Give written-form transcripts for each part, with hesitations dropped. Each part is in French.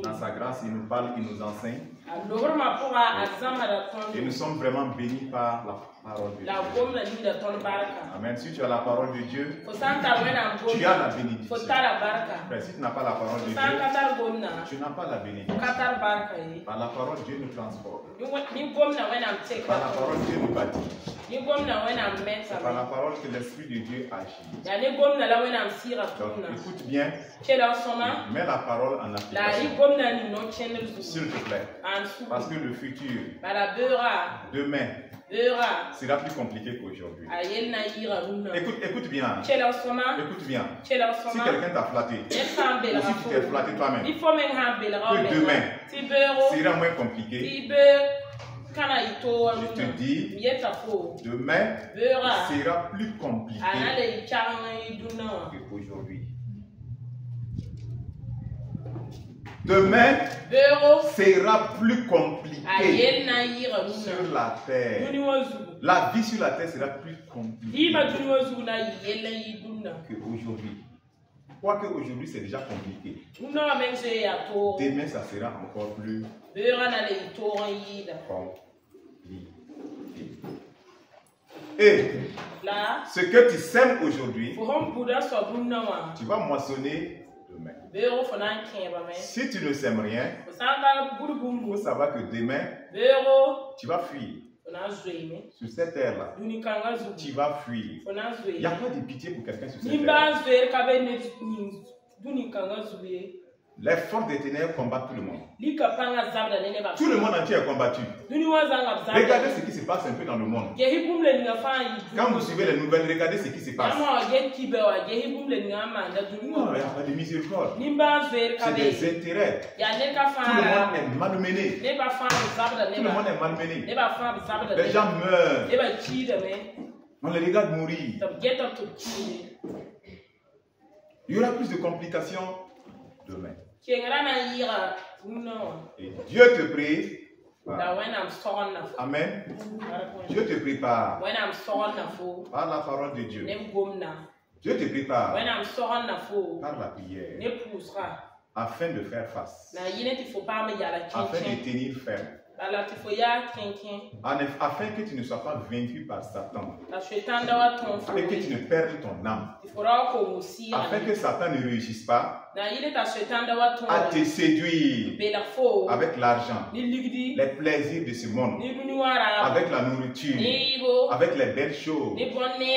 Dans sa grâce, il nous parle, il nous enseigne. Et nous sommes vraiment bénis par la parole de Dieu. Amen. Si tu as la parole de Dieu, tu as la bénédiction. Mais si tu n'as pas la parole de Dieu, tu n'as pas la bénédiction. Par la parole, Dieu nous transforme. Par la parole, Dieu nous bâtit. C'est par la parole que l'Esprit de Dieu agit. Donc, écoute bien. Mets la parole en application. S'il te plaît. Parce que le futur, demain, sera plus compliqué qu'aujourd'hui. Écoute bien. Écoute bien. Si quelqu'un t'a flatté, ou si tu t'es flatté toi-même, que demain sera moins compliqué. Je te dis, demain sera plus compliqué qu'aujourd'hui. Demain sera plus compliqué sur la terre. La vie sur la terre sera plus compliquée qu'aujourd'hui. Quoique aujourd'hui c'est déjà compliqué. Demain ça sera encore plus compliqué. Et ce que tu sèmes aujourd'hui, tu vas moissonner demain. Si tu ne sèmes rien, il faut savoir que demain, tu vas fuir. Sur cette terre-là, tu vas fuir. Il n'y a pas de pitié pour quelqu'un sur cette terre. Les forces des ténèbres combattent tout le monde. Tout le monde entier est combattu. Regardez ce qui se passe un peu dans le monde. Quand vous suivez les nouvelles, regardez ce qui se passe. Non, il n'y a pas de miséricorde. C'est des intérêts. Tout le monde est malmené. Tout le monde est malmené. Les gens meurent. On les regarde mourir. Il y aura plus de complications demain. Et Dieu te prie. Amen. Dieu te prépare par la parole de Dieu. Dieu te prépare par la prière afin de faire face, afin de tenir ferme, afin que tu ne sois pas vaincu par Satan et que tu ne perdes ton âme, afin que Satan ne réussisse pas à te séduire avec l'argent, les plaisirs de ce monde, avec la nourriture, avec les belles choses,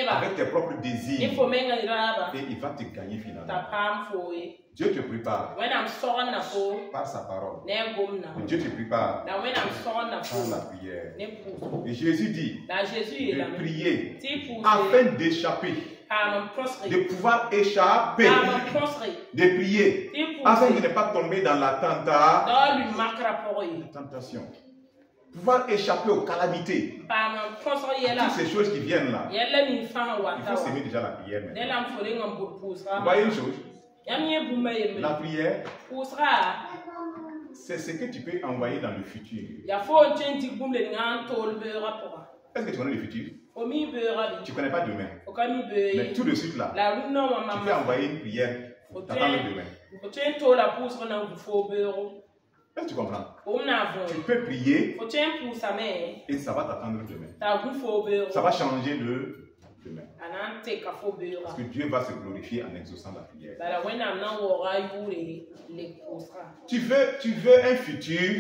avec tes propres désirs, et il va te gagner finalement. Dieu te prépare par sa parole. Dieu te prépare par la prière. Et Jésus dit de prier afin d'échapper, de pouvoir échapper, de prier afin de ne pas tomber dans la tentation. Pouvoir échapper aux calamités. Toutes ces choses qui viennent là. Il faut s'aimer déjà la prière maintenant. Vous voyez une chose? La prière, c'est ce que tu peux envoyer dans le futur. Est-ce que tu connais le futur? Tu ne connais pas demain. Mais tout de suite là, tu peux envoyer une prière. T'attends demain. Est-ce que tu comprends? Tu peux prier et ça va t'attendre demain. Ça va changer le demain. Parce que Dieu va se glorifier en exaucant la prière. Tu veux un futur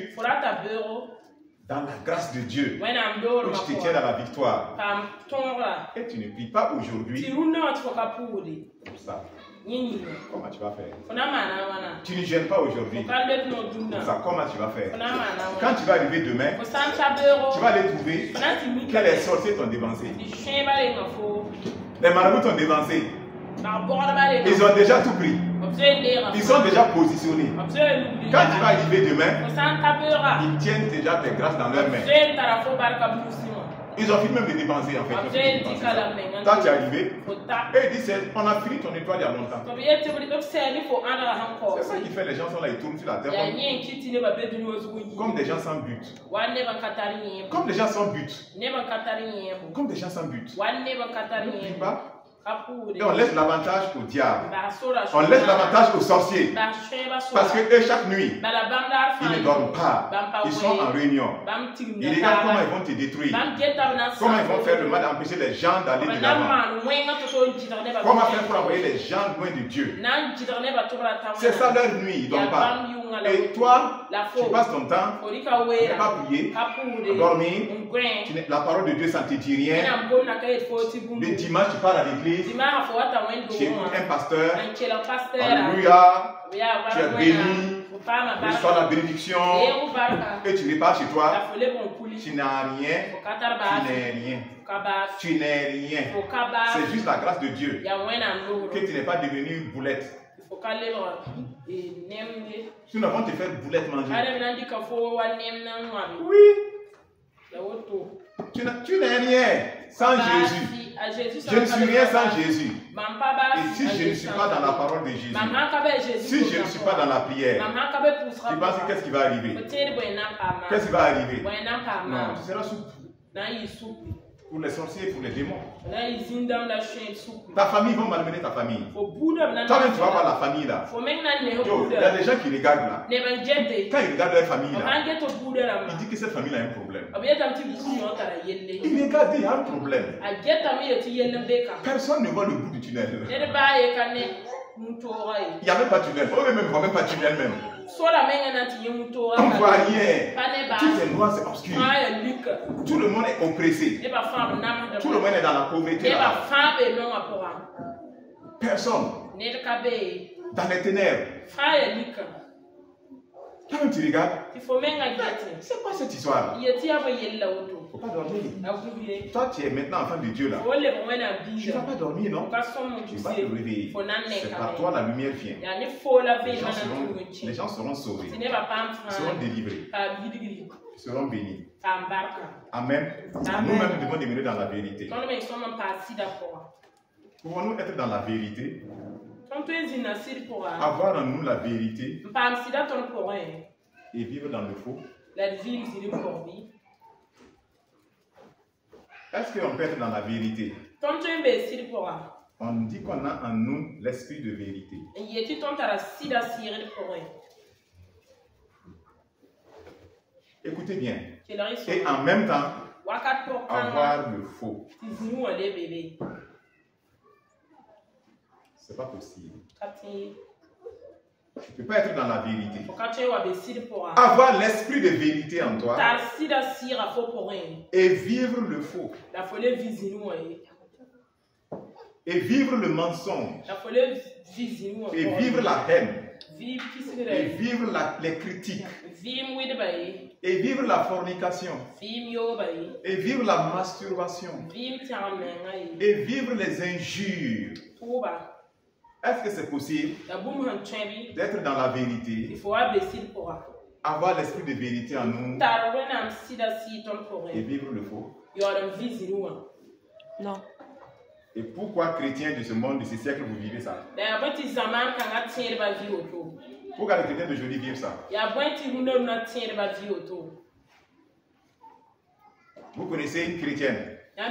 dans la grâce de Dieu, où tu te tiens dans la victoire. Et tu ne pries pas aujourd'hui pour ça. Comment tu vas faire? Tu ne gênes pas aujourd'hui. Ça, comment tu vas faire? Quand tu vas arriver demain, tu vas aller trouver que les sorciers t'ont dévancé. Les marabouts t'ont dévancé. Ils ont déjà tout pris. Ils sont déjà positionnés. Quand tu vas arriver demain, ils tiennent déjà tes grâces dans leurs mains. Ils ont fini même de dépenser en fait. Quand tu es arrivé, et ils disent on a fini ton étoile il y a longtemps. C'est ça qui fait les gens sont là, ils tournent sur la terre comme des gens sans but. Comme des gens sans but. Comme des gens sans but. Ne prie pas. Et on laisse l'avantage au diable. On laisse l'avantage aux sorciers. Parce que eux, chaque nuit, ils ne dorment pas. Ils sont en réunion. Ils regardent comment ils vont te détruire. Comment ils vont faire le mal, empêcher les gens d'aller de l'avant. Comment faire pour envoyer les gens loin de Dieu. C'est ça leur nuit, ils ne dorment pas. Et toi, tu passes ton temps à ne pas prier, à dormir. La parole de Dieu, ça ne te dit rien. Le dimanche, tu pars à l'église. Tu écoutes un pasteur. Alléluia. Tu es béni. Tu reçois la bénédiction. Et tu repars chez toi. Tu n'as rien. Tu n'es rien. C'est juste la grâce de Dieu que tu n'es pas devenu une boulette. Sinon, on te faire boulette manger. Oui. Tu n'es rien sans Jésus. Je ne suis rien sans Jésus. Et si je ne suis pas dans la parole de Jésus, si je ne suis pas dans la prière, tu penses qu'est-ce qui va arriver? Qu'est-ce qui va arriver? Non, tu seras souple. Pour les sorciers et pour les démons. Ta famille va malmener ta famille. Toi-même, tu vas voir la famille là. Il y a des gens qui regardent là. Quand ils regardent leur famille là, ils disent que cette famille a un problème. Ils regardent, il y a un problème. Personne ne voit le bout du tunnel. Il n'y a même pas de tunnel. Eux-mêmes ne voient même pas de tunnel même. On ne voit rien. Tout est noir, c'est obscur. Tout le monde est oppressé. Tout le monde est dans la pauvreté. Personne. Dans les ténèbres. Quand tu regardes, c'est quoi cette histoire? Il ne faut pas dormir. Toi, tu es maintenant enfant de Dieu là. Tu ne vas pas dormir, non? Tu vas te réveiller. C'est par toi la lumière vient. Les gens seront sauvés. Seront délivrés. Seront bénis. Amen. Nous-mêmes nous devons demeurer dans la vérité. Pouvons-nous être dans la vérité? Avoir en nous la vérité et vivre dans le faux. Est-ce qu'on peut être dans la vérité? On dit qu'on a en nous l'esprit de vérité. Écoutez bien. Et en même temps, avoir le faux. C'est pas possible. Tu ne peux pas être dans la vérité. Avoir l'esprit de vérité en toi et vivre le faux. Et vivre le mensonge. Et vivre la haine. Et vivre les critiques. Et vivre la fornication. Et vivre la masturbation. Et vivre les injures. Est-ce que c'est possible d'être dans la vérité, avoir l'esprit de vérité en nous et vivre le faux? Non. Et pourquoi, chrétiens de ce monde, de ce siècle, vous vivez ça? Pourquoi les chrétiens d'aujourd'hui vivent ça? Vous connaissez une chrétienne? Il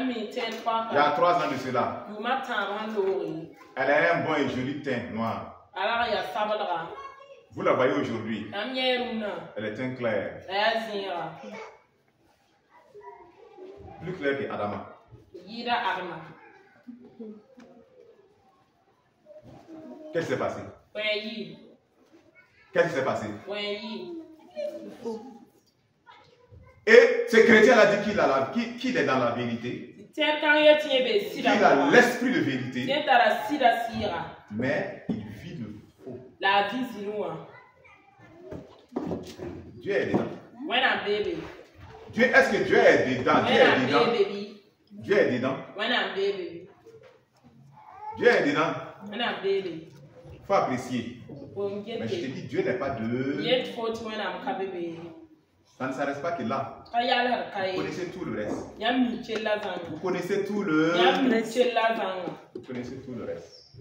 y a 3 ans de cela. Elle a un bon et joli teint noir. Vous la voyez aujourd'hui. Elle est teint clair. Plus clair que Adama. Qu'est-ce qui s'est passé? Qu'est-ce qui s'est passé? Et ce chrétien a dit qu'il est dans la vérité. Qu'il a l'esprit de vérité. Mais il vit le faux. Dieu est dedans. Est-ce que Dieu est dedans? Dieu est dedans. Dieu est dedans. Il faut apprécier. Mais je te dis, Dieu n'est pas de... Ça ne s'arrête pas que là. Vous connaissez tout le reste. Vous connaissez tout le reste. Vous connaissez tout le reste.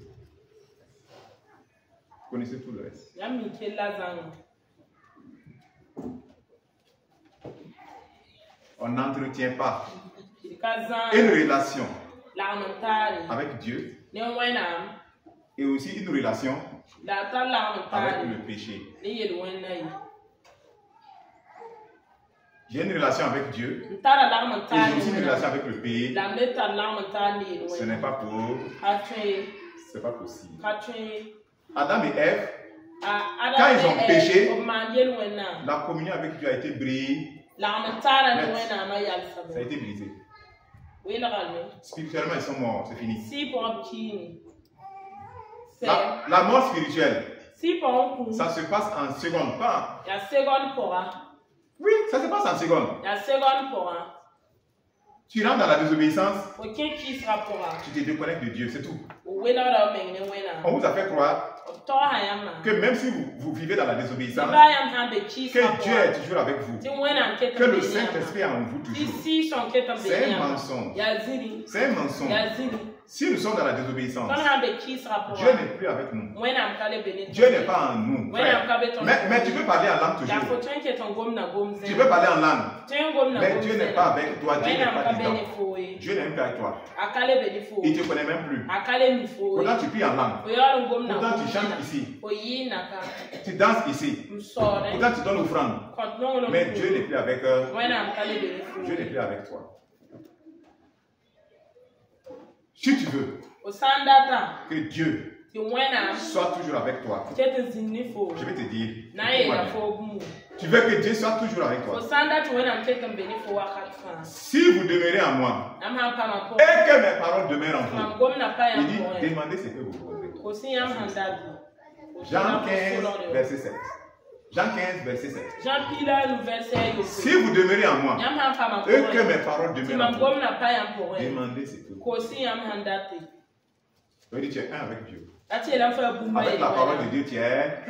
Vous connaissez tout le reste. On n'entretient pas une relation avec Dieu Et aussi une relation avec le péché. J'ai une relation avec Dieu et j'ai aussi une relation avec le pays. Ce n'est pas pour... C'est pas possible. Adam et Ève, quand ils ont péché, la communion avec Dieu a été brisée. Ça a été brisé. Spirituellement, ils sont morts, c'est fini. La mort spirituelle, ça se passe en secondes, pas. Oui, ça se passe en secondes. Tu rentres dans la désobéissance, tu te déconnectes de Dieu, c'est tout. On vous a fait croire que même si vous vivez dans la désobéissance, que Dieu est toujours avec vous, que le Saint-Esprit est en vous toujours. C'est un mensonge. C'est un mensonge. Si nous sommes dans la désobéissance, Dieu n'est plus avec nous. Dieu n'est pas en nous. Mais tu peux parler en langue toujours. Tu peux parler en langue. Mais Dieu n'est pas avec toi. Dieu n'est pas dedans. Dieu n'est même pas avec toi. Il ne te connaît même plus. Pourtant tu pries en langue. Pourtant tu chantes ici. Tu danses ici. Pourtant tu donnes l'offrande. Mais Dieu n'est plus avec Dieu n'est plus avec toi. Si tu veux que Dieu soit toujours avec toi, je vais te dire, tu veux que Dieu soit toujours avec toi. Si vous demeurez en moi et que mes paroles demeurent en vous, il dit, demandez ce que vous voulez. Jean 15, verset 7. Jean 15, verset 7. Si vous demeurez en moi et que mes paroles demeurent en vous, demandez ce que vous voulez. Tu es un avec Dieu. Avec la parole de Dieu, tu es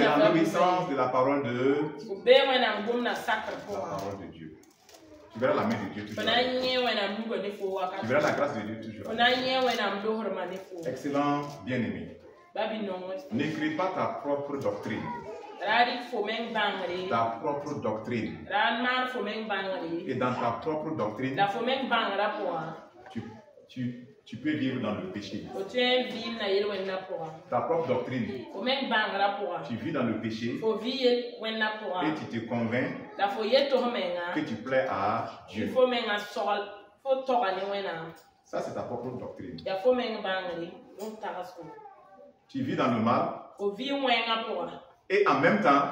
en l'obéissance de la parole de Dieu. Tu verras la main de Dieu toujours. Tu verras la grâce de Dieu toujours. Excellent bien-aimé. N'écris pas ta propre doctrine. Ta propre doctrine. Et dans ta propre doctrine, tu peux vivre dans le péché. Ta propre doctrine. Tu vis dans le péché. Et tu te convaincs que tu plais à Dieu. Ça, c'est ta propre doctrine. Tu vis dans le mal. Et en même temps,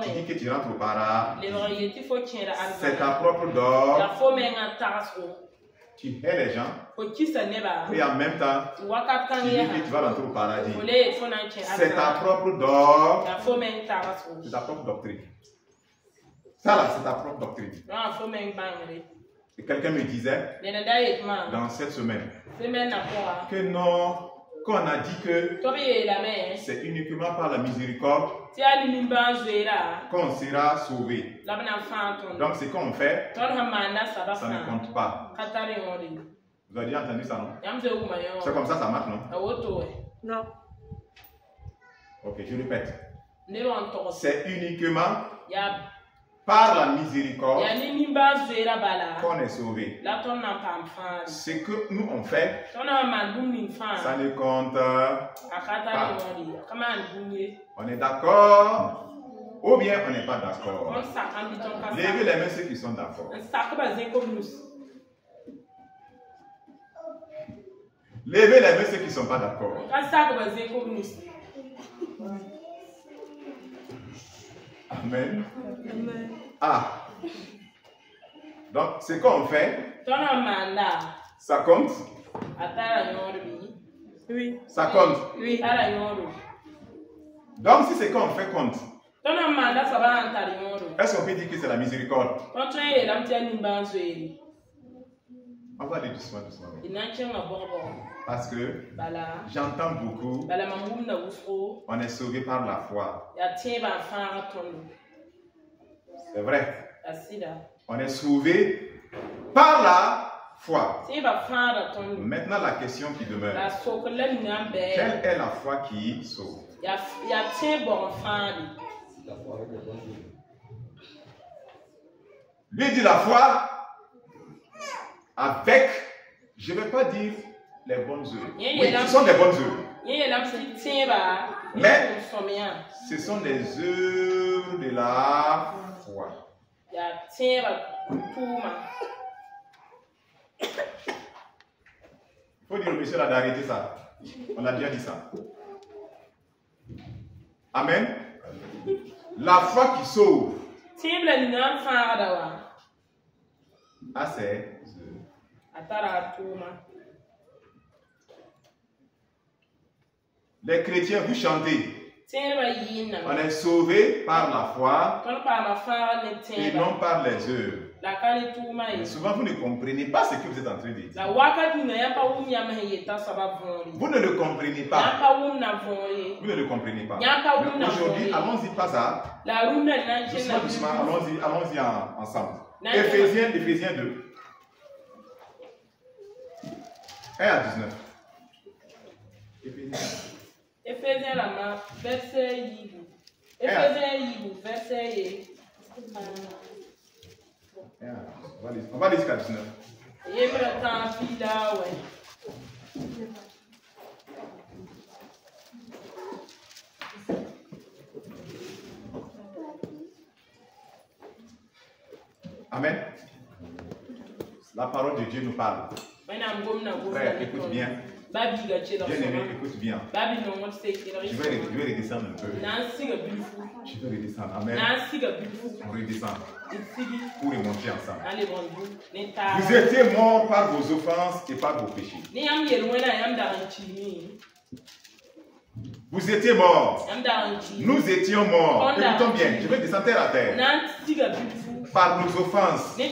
tu dis que tu rentres au paradis. C'est ta propre doctrine. Tu hais les gens. Et en même temps, tu dis que tu vas rentrer au paradis. C'est ta propre doctrine. C'est ta propre doctrine. Ça là, c'est ta propre doctrine. Et quelqu'un me disait dans cette semaine que non, qu'on a dit que c'est uniquement par la miséricorde qu'on sera sauvé. Donc ce qu'on fait, ça ne compte pas. Vous avez déjà entendu ça, non? C'est comme ça marche, non? Non. Ok, je répète. C'est uniquement par la miséricorde qu'on est sauvé. Ce que nous on fait, ça ne compte pas. On est d'accord ou bien on n'est pas d'accord? Levez les mains ceux qui sont d'accord. Levez les mains ceux qui ne sont pas d'accord. Amen. Ah. Donc, ce qu'on fait, ça compte? Oui. Ça compte? Oui. Donc, si ce qu'on fait compte, est-ce qu'on peut dire que c'est la miséricorde? On va aller doucement, doucement. Parce que j'entends beaucoup, on est sauvé par la foi. C'est vrai. On est sauvé par la foi. Maintenant, la question qui demeure, quelle est la foi qui sauve? Lui dit la foi avec, je ne vais pas dire les bonnes œuvres. Oui, ce sont des bonnes œuvres. Mais ce sont des œuvres de la foi. Il faut dire au monsieur d'arrêter ça. On a déjà dit ça. Amen. La foi qui sauve. Ah, c'est. Les chrétiens, vous chantez. On est sauvé par la foi et non par les œuvres. Mais souvent, vous ne comprenez pas ce que vous êtes en train de dire. Vous ne le comprenez pas. Vous ne le comprenez pas. Mais aujourd'hui, allons-y pas ça. Doucement, doucement, allons-y ensemble. Éphésiens 2. 1 à 19. Éphésiens la main, verset Yibou. Éphésiens Yibou, verset On va aller jusqu'à 19. Amen. La parole de Dieu nous parle. Frère, écoute bien. Bien-aimé, écoute bien. Je vais redescendre un peu. Je vais redescendre. Amen. On redescend. Pour remonter ensemble. Vous étiez morts par vos offenses et par vos péchés. Vous étiez morts. Nous étions morts. Écoutons bien. Je vais descendre terre à terre. Par nos offenses et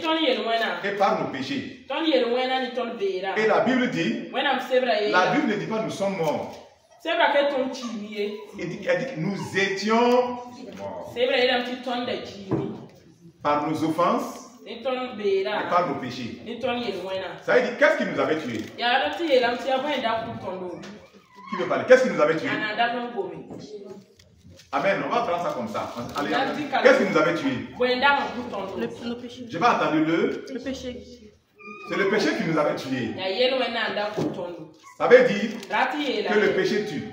par nos péchés. Et la Bible dit, la Bible ne dit pas nous sommes morts. Elle dit que nous étions morts. Par nos offenses et par nos péchés. Ça veut dire, qu'est-ce qui nous avait tués? Qui veut parler? Qu'est-ce qui nous avait tués? Amen, on va prendre ça comme ça. Allez, qu'est-ce qui nous avait tués? Le péché. J'ai pas entendu le péché. C'est le péché qui nous avait tués. Ça veut dire que le péché tue.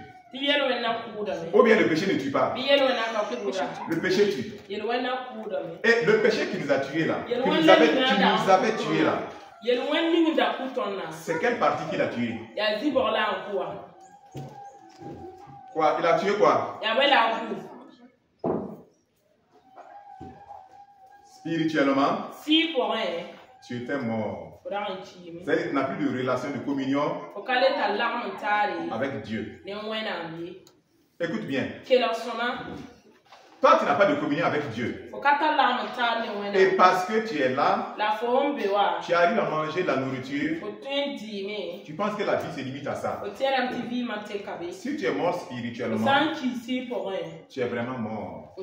Ou bien le péché ne tue pas. Le péché tue. Et le péché qui nous a tués là, qui nous avait tués là, c'est quelle partie qu'il a tué? Quoi? Il a tué quoi? Spirituellement, tu étais mort. C'est-à-dire que tu n'as plus de relation de communion avec Dieu. Écoute bien. Toi, tu n'as pas de communion avec Dieu. Et parce que tu es là, tu arrives à manger de la nourriture, tu penses que la vie se limite à ça. Si tu es mort spirituellement, tu es vraiment mort.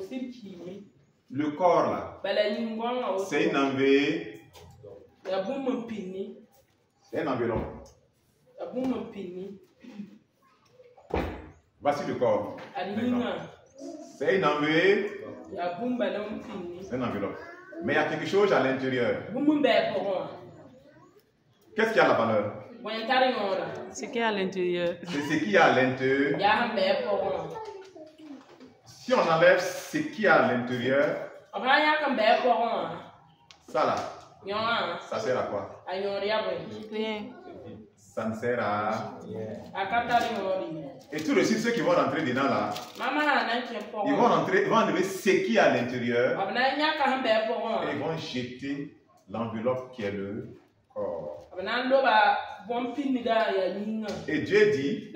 Le corps là, c'est une enveloppe. C'est une enveloppe. Voici le corps. C'est une enveloppe. C'est une enveloppe. Mais il y a quelque chose à l'intérieur. Qu'est-ce qu'il y a la valeur? Ce qu'il y a à l'intérieur. C'est ce qu'il y a à l'intérieur. Si on enlève ce qu'il y a à l'intérieur, ça là, ça sert à quoi? Rien. Ça ne sert à rien. Et tout de suite, ceux qui vont rentrer dedans là, ils vont enlever ce qui est à l'intérieur et ils vont jeter l'enveloppe qui est le corps. Et Dieu dit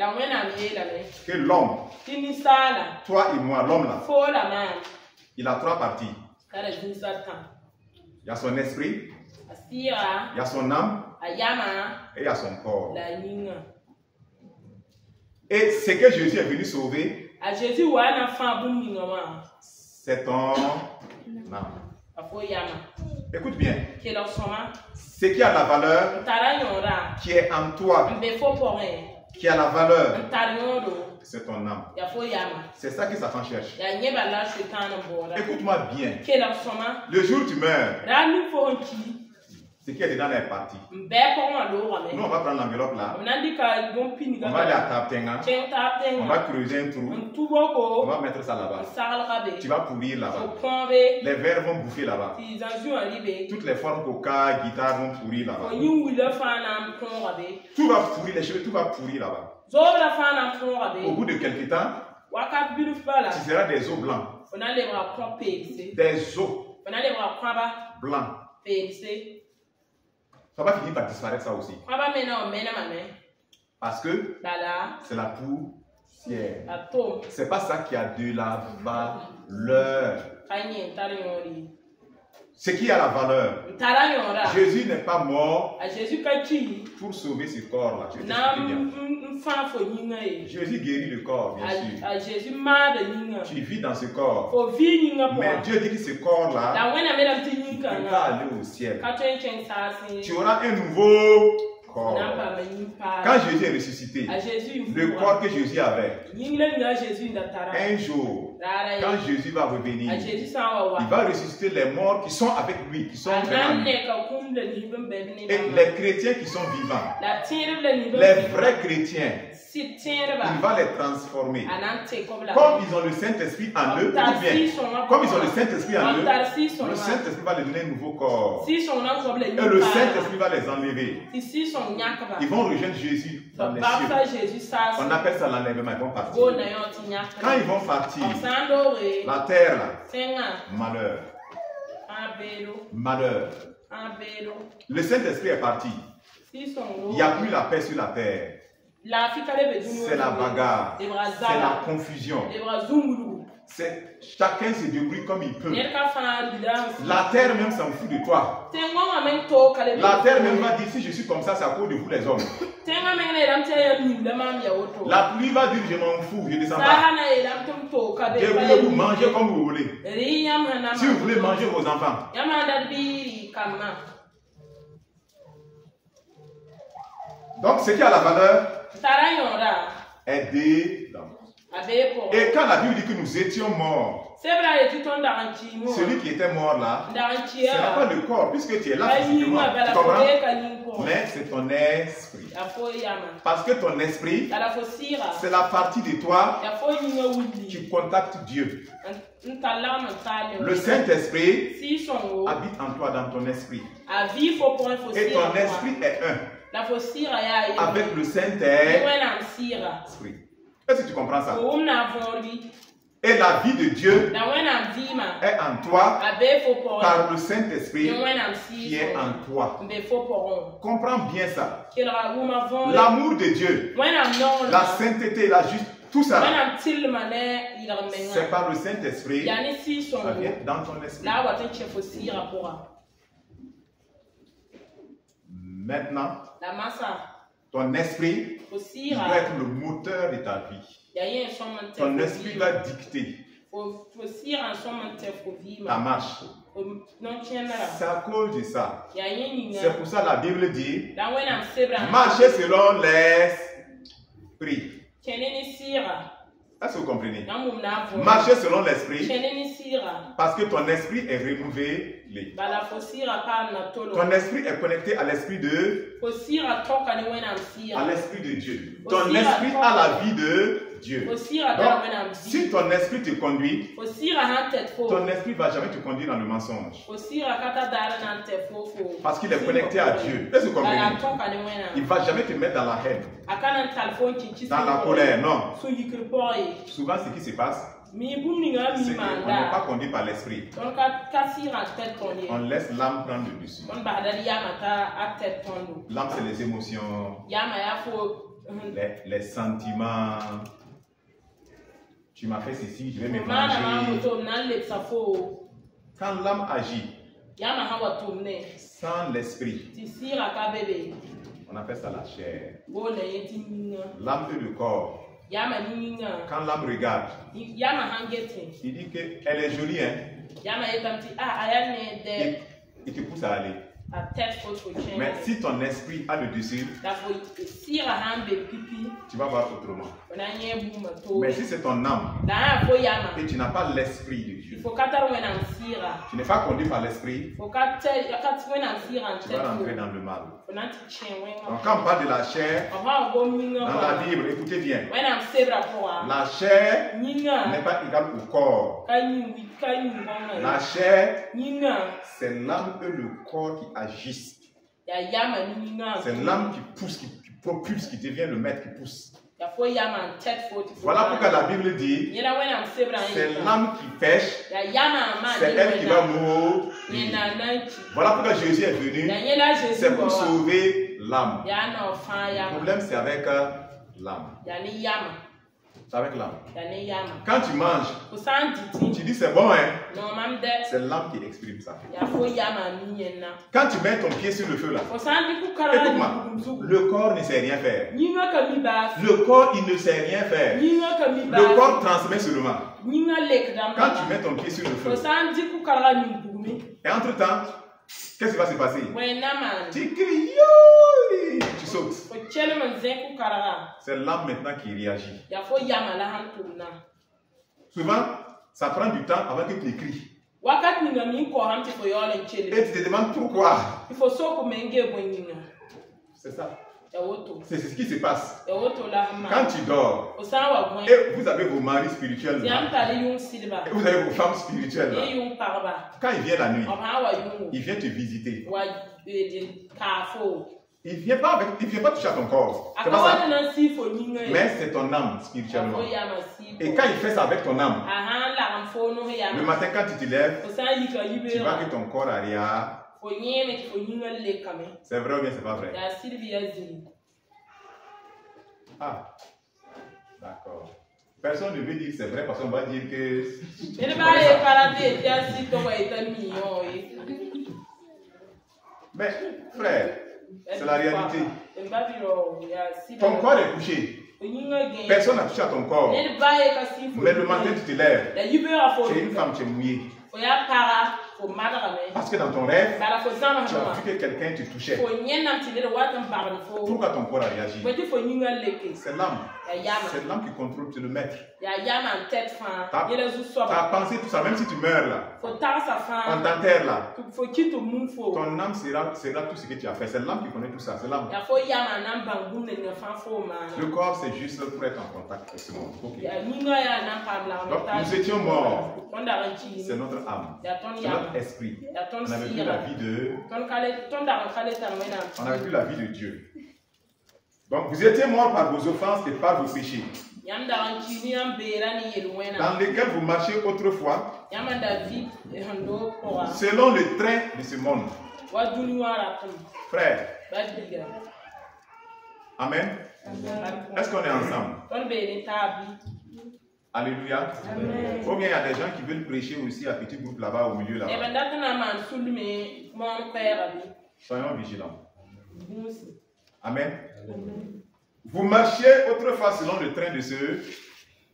que l'homme, toi et moi, l'homme là, il a trois parties. Il y a son esprit, il y a son âme et il y a son corps. Et ce que Jésus est venu sauver, c'est ton âme. Écoute bien. Ce qui a la valeur, qui est en toi, qui a la valeur, c'est ton âme. C'est ça que Satan cherche. Écoute-moi bien. Le jour où tu meurs, Ce qui est dedans est parti. Nous, on va prendre l'enveloppe là. On va aller à Taptenga. On va creuser un trou. On va mettre ça là-bas. Tu vas pourrir là-bas. Les verres vont bouffer là-bas. Toutes les formes coca, guitare vont pourrir là-bas. Tout va pourrir, les cheveux, tout va pourrir là-bas. Au bout de quelques temps, tu seras des os blancs. Des os blancs. Ça va finir par disparaître ça aussi. Parce que c'est la poussière. C'est pas ça qui a de la valeur. Ce qui a la valeur. Jésus n'est pas mort pour sauver ce corps-là. Jésus guérit le corps, bien sûr. Tu vis dans ce corps. Mais Dieu dit que ce corps-là ne peut pas aller au ciel. Tu auras un nouveau corps. Quand Jésus est ressuscité, le corps que Jésus avait, un jour, quand Jésus va revenir, il va ressusciter les morts qui sont avec lui, qui sont vivants. Et les chrétiens qui sont vivants, les vrais chrétiens, il va les transformer. Comme ils ont le Saint-Esprit en eux, ou bien, comme ils ont le Saint-Esprit en eux, le Saint-Esprit va les donner un nouveau corps. Et le Saint-Esprit va les enlever. Ils vont rejoindre Jésus dans les cieux. On appelle ça l'enlèvement, ils vont partir. Quand ils vont partir, la terre là, malheur. Malheur. Le Saint-Esprit est parti. Il n'y a plus la paix sur la terre. C'est la bagarre, c'est la confusion. Chacun se débrouille comme il peut. La terre même s'en fout de toi. La terre même va dire si je suis comme ça, c'est à cause de vous les hommes. La pluie va dire je m'en fous, je ne descends pas. Débrouillez-vous, mangez comme vous voulez. Si vous voulez manger vos enfants. Donc ce qui a la valeur est dedans. Et quand la Bible dit que nous étions morts, celui qui était mort là, ce n'est pas le corps, puisque tu es là physiquement, tu comprends? Mais c'est ton esprit. Parce que ton esprit, c'est la partie de toi qui contacte Dieu. Le Saint-Esprit habite en toi, dans ton esprit. Et ton esprit est un avec le Saint-Esprit. Est-ce que tu comprends ça? Et la vie de Dieu est en toi par le Saint-Esprit qui est en toi. Comprends bien ça. L'amour de Dieu, la sainteté, la justice, tout ça, c'est par le Saint-Esprit. Ça vient dans ton esprit. Maintenant, ton esprit doit être le moteur de ta vie. Ton esprit va dicter ta marche. C'est à cause de ça. C'est pour ça que la Bible dit marchez selon l'esprit. Est-ce que vous comprenez? Marchez selon l'esprit parce que ton esprit est renouvelé. Ton esprit est connecté à l'esprit de Dieu. Ton esprit a la vie de Dieu. Donc, si ton esprit te conduit, ton esprit ne va jamais te conduire dans le mensonge. Parce qu'il est connecté à Dieu. Est-ce que vous comprenez? Il ne va jamais te mettre dans la haine, dans la colère, non. Souvent, ce qui se passe, c'est qu'on n'est pas conduit par l'esprit. On laisse l'âme prendre le dessus. L'âme, c'est les émotions, les sentiments. Tu m'as fait ceci, je vais me venger. Quand l'âme agit sans l'esprit, on appelle ça la chair. L'âme et le corps. Quand l'âme regarde, il dit qu'elle est jolie, hein? Il te pousse à aller. Mais si ton esprit a le dessus, tu vas voir autrement. Mais si c'est ton âme et tu n'as pas l'esprit de Dieu, tu n'es pas conduit par l'esprit, tu vas rentrer dans le mal. Donc quand on parle de la chair, dans la Bible, écoutez bien, la chair n'est pas égale au corps. La chair, c'est l'âme et le corps qui agissent. C'est l'âme qui pousse, qui propulse, qui devient le maître, qui pousse. Voilà pourquoi la Bible dit, c'est l'âme qui pêche, c'est elle qui va mourir. Voilà pourquoi Jésus est venu, c'est pour sauver l'âme. Le problème c'est avec l'âme. C'est avec l'âme. Quand tu manges, tu dis c'est bon, hein? C'est l'âme qui exprime ça. Quand tu mets ton pied sur le feu là, écoute-moi, le corps ne sait rien faire. Le corps, il ne sait rien faire. Le corps transmet seulement. Quand tu mets ton pied sur le feu, et entre-temps, qu'est-ce qui va se passer? Tu cries, tu sautes. C'est l'âme maintenant qui réagit. Souvent, ça prend du temps avant que tu écris. Et tu te demandes pourquoi. C'est ça. C'est ce qui se passe. Quand tu dors, et vous avez vos maris spirituels là, et vous avez vos femmes spirituelles là, quand il vient la nuit, il vient te visiter. Il ne vient pas toucher à ton corps. C'est pas ça. Mais c'est ton âme spirituellement. Et quand il fait ça avec ton âme, le matin quand tu te lèves, tu vois que ton corps arrière. C'est vrai ou bien c'est pas vrai? Ah, d'accord. Personne ne veut dire que c'est vrai parce qu'on va dire que... Mais frère, c'est la réalité. Ton corps est couché. Personne n'a touché à ton corps. Mais le matin tu te lèves. Tu es une femme, tu es mouillée. Parce que dans ton rêve, tu as vu que quelqu'un te touchait. Pourquoi ton corps a réagi? C'est l'âme. C'est l'âme qui contrôle, c'est le maître. Tu as pensé tout ça, même si tu meurs là. On t'enterre là. Ton âme sera tout ce que tu as fait. C'est l'âme qui connaît tout ça. C'est l'âme. Le corps, c'est juste pour être en contact avec ce monde. Okay. Donc, nous étions morts. C'est notre âme. C'est notre esprit. On n'avait plus la vie de... On n'avait plus la vie de Dieu. Donc, vous étiez morts par vos offenses et par vos péchés, dans lesquels vous marchiez autrefois, selon le train de ce monde. Frère, amen. Est-ce qu'on est ensemble? Alléluia. Ou bien il y a des gens qui veulent prêcher aussi à petit groupe là-bas, au milieu là-bas. Soyons vigilants. Amen. Vous marchiez autrefois selon le train de ce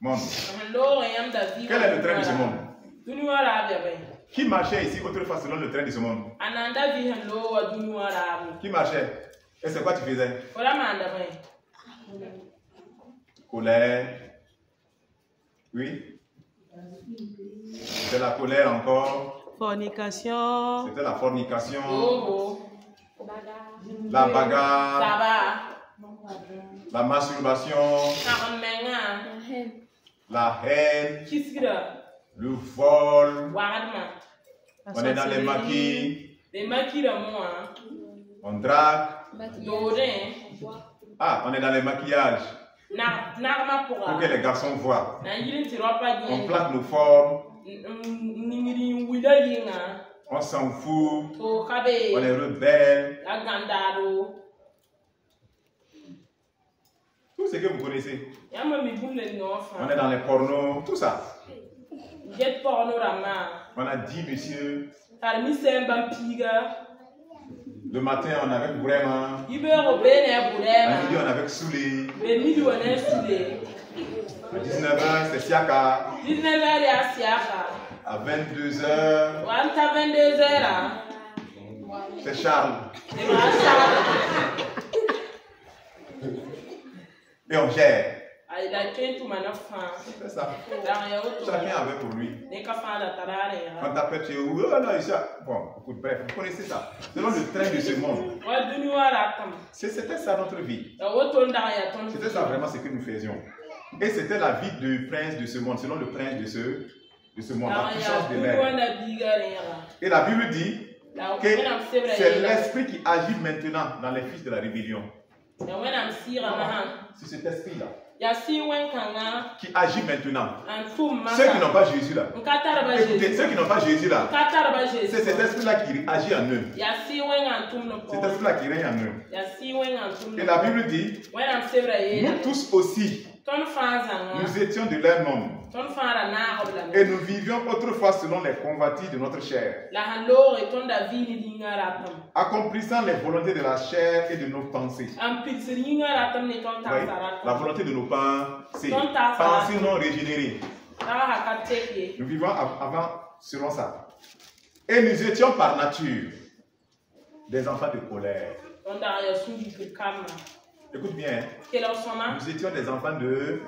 monde. Quel est le train de ce monde? Qui marchait ici autrefois selon le train de ce monde? Qui marchait? Et c'est quoi tu faisais? Colère. Oui. C'était la colère encore. Fornication. C'était la fornication. La bagarre. La masturbation. La haine. Le vol. On est dans les maquis. On drague. Ah, on est dans les maquillages. Pour que les garçons voient. On plaque nos formes. On s'en fout. On est rebelle. Tout ce que vous connaissez. On est dans les pornos, tout ça. On a dit, monsieur. Le matin, on avait vraiment. À midi, on avait Soulé. À 19h, c'est Siaka. À 22h. C'est Charles. Et on gère. C'est ça. Chacun avait pour lui. Quand t'appelles, tu es où? Oh non, bon, écoute, bref, vous connaissez ça. Selon le train de ce monde. C'était ça notre vie. C'était ça vraiment ce que nous faisions. Et c'était la vie du prince de ce monde, selon le prince de ce monde, la puissance de l'air. Et la Bible dit que c'est l'esprit qui agit maintenant dans les fils de la rébellion. C'est cet esprit-là qui agit maintenant. Ceux qui n'ont pas Jésus là. Écoutez, ceux qui n'ont pas Jésus là, c'est cet esprit-là qui agit en eux. Cet esprit-là qui règne en eux. Et la Bible dit, nous tous aussi, nous étions de leur nombre. Et nous vivions autrefois selon les convoitises de notre chair, accomplissant les volontés de la chair et de nos pensées. Oui, la volonté de nos pensées. Pensées non régénérées. Nous vivons avant selon ça. Et nous étions par nature des enfants de colère. Écoute bien, nous étions des enfants de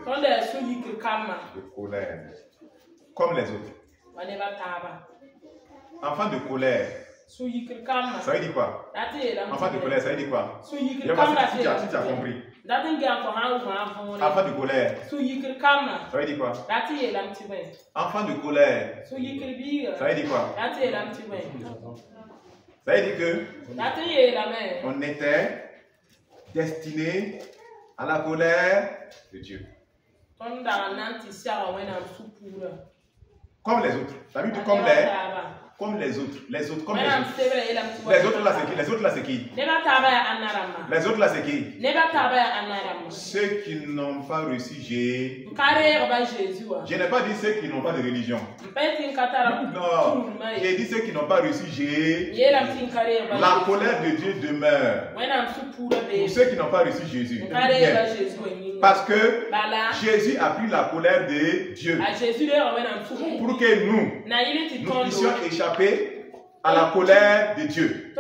colère, comme les autres. Enfants de colère, ça veut dire quoi? Enfants de colère, ça veut dire quoi? Je ne sais pas si tu as compris. Enfants de colère, ça veut dire quoi? Enfants de colère, ça veut dire quoi? Ça veut dire que on était destiné à la colère de Dieu. Comme les autres. La Bible dit comme les autres. Les autres, comme les autres. Les autres là, c'est qui? Les autres là, c'est qui? Les autres là, c'est qui? Ceux qui n'ont pas reçu Jésus. Je n'ai pas dit ceux qui n'ont pas de religion. Non. J'ai dit ceux qui n'ont pas reçu Jésus. La colère de Dieu demeure. Pour ceux qui n'ont pas reçu Jésus. Parce que Jésus a pris la colère de Dieu. Pour que nous puissions échapper à la colère de Dieu.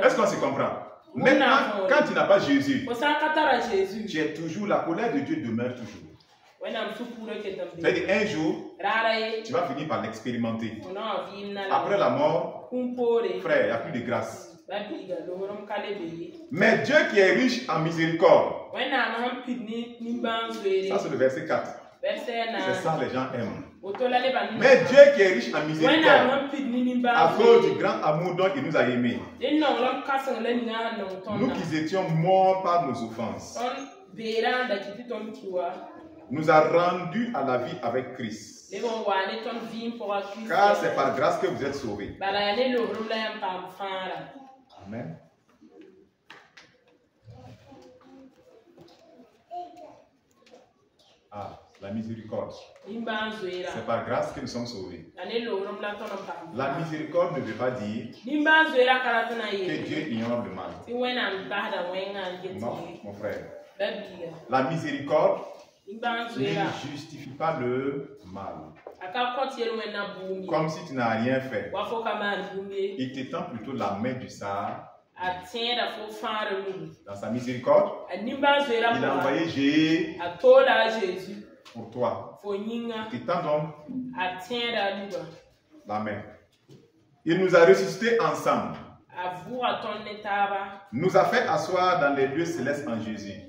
Est-ce qu'on se comprend? Maintenant, quand tu n'as pas Jésus, tu es toujours, la colère de Dieu demeure toujours. C'est-à-dire un jour, tu vas finir par l'expérimenter. Après la mort, frère, il n'y a plus de grâce. Mais Dieu qui est riche en miséricorde, ça c'est le verset 4. C'est ça les gens aiment. Mais Dieu qui est riche en miséricorde, à cause du grand amour dont il nous a aimés, nous qui étions morts par nos offenses, nous a rendus à la vie avec Christ. Car c'est par grâce que vous êtes sauvés. Amen. Ah, la miséricorde. C'est par grâce que nous sommes sauvés. La miséricorde ne veut pas dire que Dieu ignore le mal. Non, mon frère. La miséricorde ne justifie pas le mal. Comme si tu n'as rien fait. Il t'étend plutôt la main du Sahara. Dans sa miséricorde, il a envoyé Jésus pour toi. Il t'étend donc la main. Il nous a ressuscités ensemble. Nous a fait asseoir dans les lieux célestes en Jésus.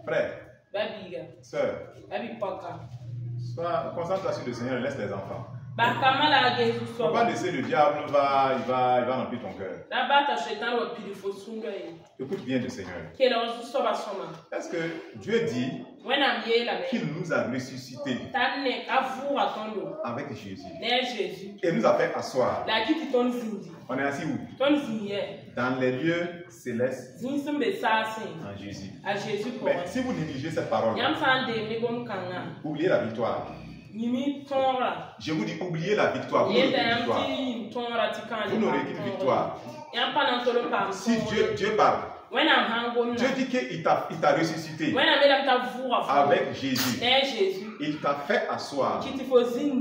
Frère, sœur, concentre-toi sur le Seigneur et laisse les enfants. Il ne faut pas laisser le diable, il va remplir ton cœur. Écoute bien le Seigneur. Est-ce que Dieu dit qu'il nous a ressuscités avec Jésus et nous a fait asseoir? On est assis où? Dans les lieux célestes en Jésus. Mais si vous négligez cette parole, oubliez la victoire. Je vous dis, oubliez la victoire. Vous n'aurez qu'une victoire. Si Dieu parle, Dieu dit qu'il t'a ressuscité avec Jésus. Il t'a fait asseoir.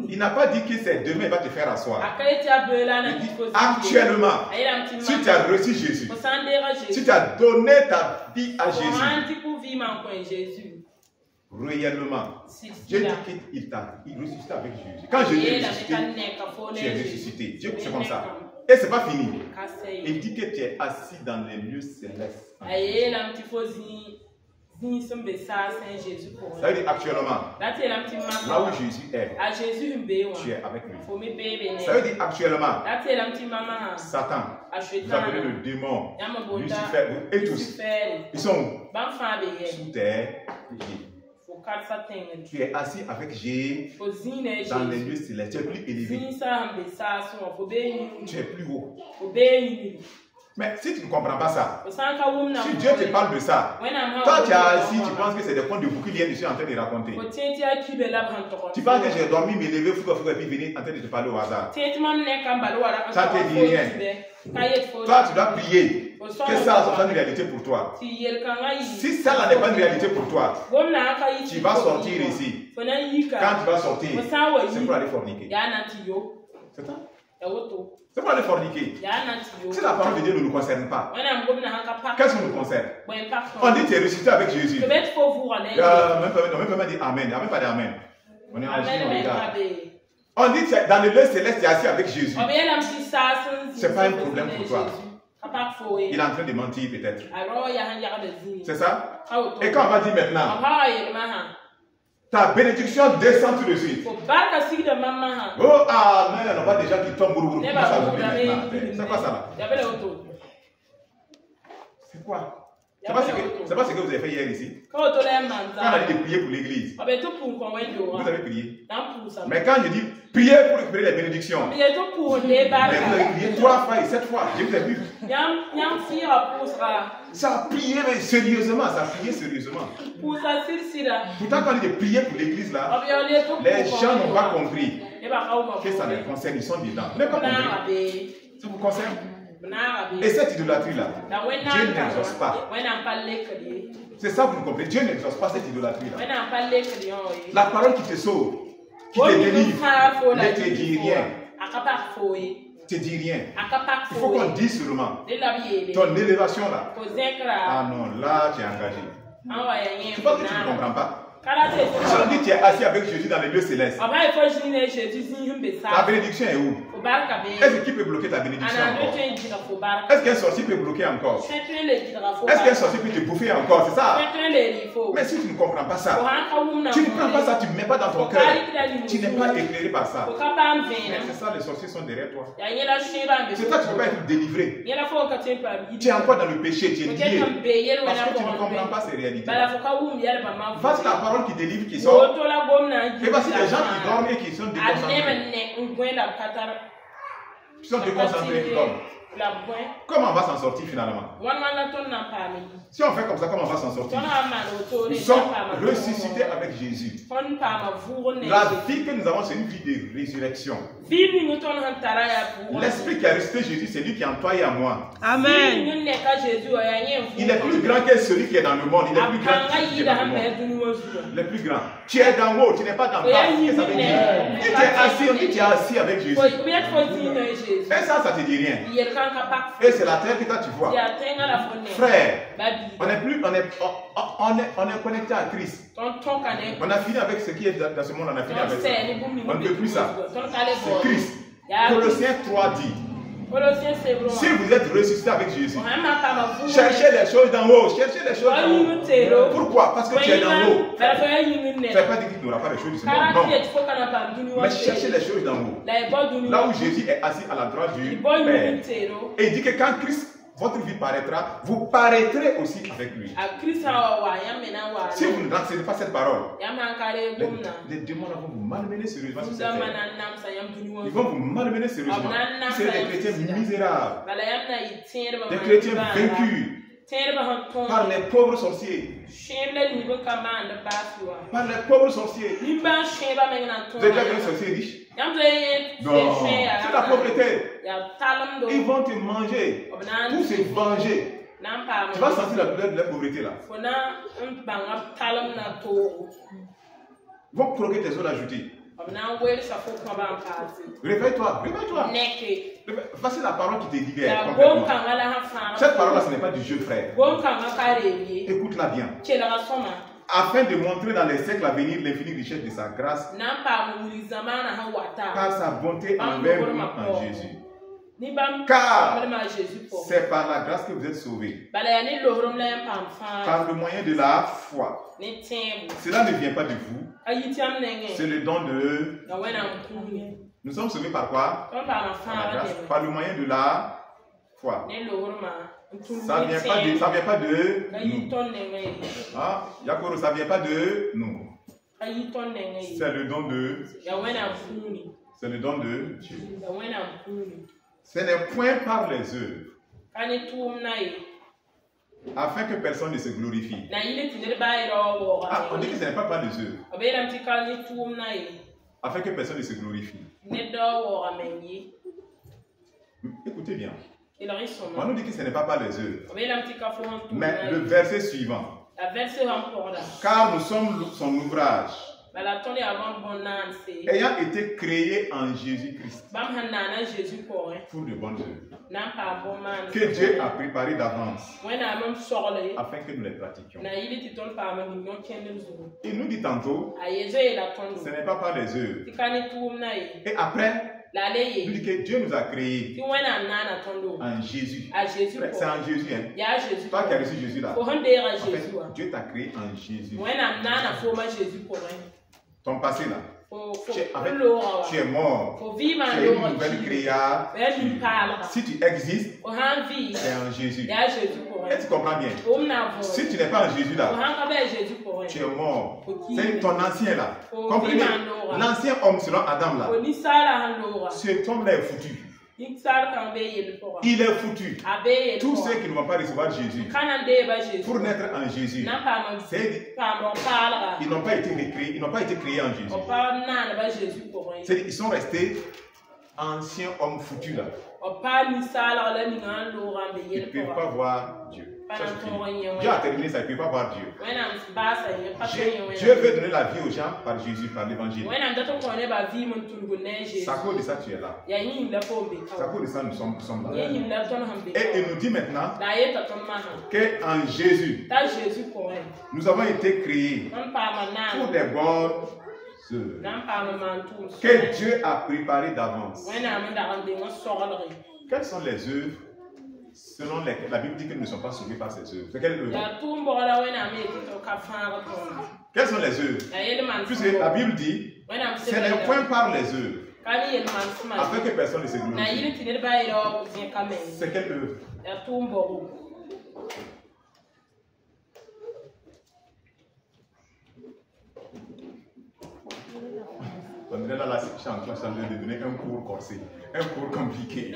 Il n'a pas dit que c'est demain il va te faire asseoir. Il dit actuellement, si tu as reçu Jésus, si tu as donné ta vie à Jésus, réellement, Dieu dit qu'il t'a ressuscité avec Jésus. Quand je l'ai ressuscité, tu es ressuscité. Dieu, c'est comme ça. Et c'est pas fini. Il dit que tu es assis dans les lieux célestes. Ça veut dire actuellement, là où Jésus est, tu es avec lui. Ça veut dire actuellement, Satan, vous appelez le démon, Lucifer, et tous, ils sont où? Sous terre. Tu es assis avec Jésus dans les lieux célestes. Tu es plus élevé. Tu es plus haut. Mais si tu ne comprends pas ça, si Dieu te parle de ça, toi tu es assis, tu penses que c'est des contes de boucliers que je suis en train de raconter. Tu penses que j'ai dormi, m'élever, et puis venir en train de te parler au hasard. Ça ne te dit rien. Toi tu dois prier. Que ça soit une réalité pour toi. Si ça n'est pas une réalité pour toi, tu vas sortir ici. Quand tu vas sortir, c'est pour aller forniquer. C'est ça? C'est pour aller forniquer. Si la parole de Dieu ne nous concerne pas, qu'est-ce qui nous concerne? On dit que tu es ressuscité avec Jésus. Même pas dire Amen. Même pas dire Amen. On est en Jésus, on regarde. On dit que dans le lieu céleste, tu es assis avec Jésus. Ce n'est pas un problème pour toi. Il est en train de mentir peut-être. C'est ça? Et quand on va dire maintenant, ta bénédiction descend tout de suite. Oh amen, on voit des gens qui tombent. C'est quoi ça là? C'est quoi? C'est pas ce que vous avez fait hier ici. Quand on a dit de prier pour l'église, vous avez prié. Mais quand je dis prier pour récupérer les bénédictions, mais vous avez prié 3 fois et 7 fois. Je vous ai vu. Ça a prié mais sérieusement, ça a prié sérieusement. Pourtant quand on dit de prier pour l'église là, les gens n'ont pas compris que ça les concerne, ils sont dedans. Vous n'avez pas compris. Ça vous concerne. Et cette idolâtrie-là, Dieu n'exauce pas. C'est ça que vous comprenez. Dieu n'exauce pas cette idolâtrie-là. La parole qui te sauve, qui te délivre, ne te dit rien. Te dit rien. Il faut qu'on dise seulement ton élévation là. Ah non, là tu es engagé. Tu penses que tu ne comprends pas? Si on dit que tu es assis avec Jésus dans les lieux célestes, ta bénédiction est où? Est-ce qu'il peut bloquer ta bénédiction encore? Est-ce qu'un sorcier peut bloquer encore? Est-ce qu'un sorcier peut te bouffer encore? C'est ça? Mais si tu ne comprends pas ça, tu ne prends pas ça, tu ne mets pas dans ton cœur, tu n'es pas éclairé par ça. C'est ça, les sorciers sont derrière toi. C'est toi, tu ne peux pas être délivré. Tu es encore dans le péché, tu es lié. Parce que tu ne comprends pas ces réalités. Voici la parole qui délivre, qui sort. Et voici des gens qui dorment et qui sont déconcentrés. Ils sont déconcentrés, qui dorment. Comment on va s'en sortir finalement? Si on fait comme ça, comment on va s'en sortir? Nous sommes ressuscités avec Jésus. La vie que nous avons, c'est une vie de résurrection. L'esprit qui a ressuscité Jésus, c'est lui qui est en toi et en moi. Amen. Il est plus grand que celui qui est dans le monde. Il est plus grand que celui qui est dans le monde. Le plus grand. Tu es d'en haut, tu n'es pas d'en bas. Tu es assis, on dit que tu es assis avec Jésus. Et ça te dit rien. Et c'est la terre que toi tu vois. Frère, on est connecté à Christ. On a fini avec ce qui est dans ce monde, on a fini avec ça. On ne peut plus ça. C'est Christ. Colossiens 3 dit, si vous êtes ressuscité avec Jésus, cherchez les choses d'en haut. Cherchez les choses d'en haut. Pourquoi? Parce que tu es d'en haut. Ça ne veut pas dire qu'il n'y aura pas de choses du monde. Non. Mais cherchez les choses d'en haut. Là où Jésus est assis à la droite du Père. Et il dit que quand Christ, votre vie paraîtra, vous paraîtrez aussi avec lui. Si vous n'acceptez pas cette parole, les démons vont vous malmener sérieusement sur cette terre. Ils vont vous malmener sérieusement. Vous serez des chrétiens misérables, des chrétiens vaincus par les pauvres sorciers. Par les pauvres sorciers. Vous avez déjà vu un sorcier riche? Non, c'est la pauvreté. Ils vont te manger pour se venger. Tu vas sentir la douleur de la pauvreté là. Ils vont provoquer tes os d'ajouter. Réveille-toi, réveille-toi. Voici la parole qui te libère complètement. Cette parole-là, ce n'est pas du jeu, frère. Écoute-la bien. Afin de montrer dans les siècles à venir l'infinie richesse de sa grâce, par sa bonté envers nous en Jésus. Car c'est par la grâce que vous êtes sauvés, par le moyen de la foi. Cela ne vient pas de vous, c'est le don de... Nous sommes sauvés par quoi? Par la grâce, par le moyen de la foi. Ça ne vient pas de nous. Ah, Yakoro, ça ne vient pas de nous. C'est le don de... C'est le don de Dieu. Ce n'est point par les œuvres, afin que personne ne se glorifie. Ah, on dit que ce n'est pas par les œuvres, afin que personne ne se glorifie. Écoutez bien. On nous dit que ce n'est pas par les œuvres, mais le verset suivant. Car nous sommes son ouvrage, ayant été créés en Jésus-Christ pour de bonnes œuvres que Dieu a préparées d'avance afin que nous les pratiquions. Il nous dit tantôt, ce n'est pas par les œuvres. Et après, il nous dit que Dieu nous a créés en Jésus. C'est en Jésus, hein? Toi qui as reçu Jésus là. En fait, Dieu t'a créé en Jésus. Ton passé là, tu es mort, tu es une nouvelle créature. Si tu existes, c'est en Jésus. Et tu comprends bien? Si tu n'es pas en Jésus là, tu es mort. C'est ton ancien là. Comprenez? L'ancien homme selon Adam là, cet homme là est foutu. Il est foutu. Tous ceux qui ne vont pas recevoir Jésus pour naître en Jésus, ils n'ont pas été créés, ils n'ont pas été créés en Jésus. Ils sont restés anciens hommes foutus là. Ils ne peuvent pas voir Dieu. Dieu a terminé ça, il ne peut pas voir Dieu. Dieu veut donner la vie aux gens par Jésus, par l'évangile. C'est à cause de ça que tu es là. C'est à cause de ça que nous sommes là. Et il nous dit maintenant qu'en Jésus, nous avons été créés pour des bonnes œuvres que Dieu a préparées d'avance. Quelles sont les œuvres selon lesquelles la Bible dit que nous ne sommes pas sauvés par ces œuvres? C'est quelles œuvres? Quelles sont les œuvres? Puisque la Bible dit, ce n'est point par les œuvres, afin que personne ne se glorifie. C'est quelle œuvre? On est là, là, je suis en train de donner un cours corsé, un cours compliqué.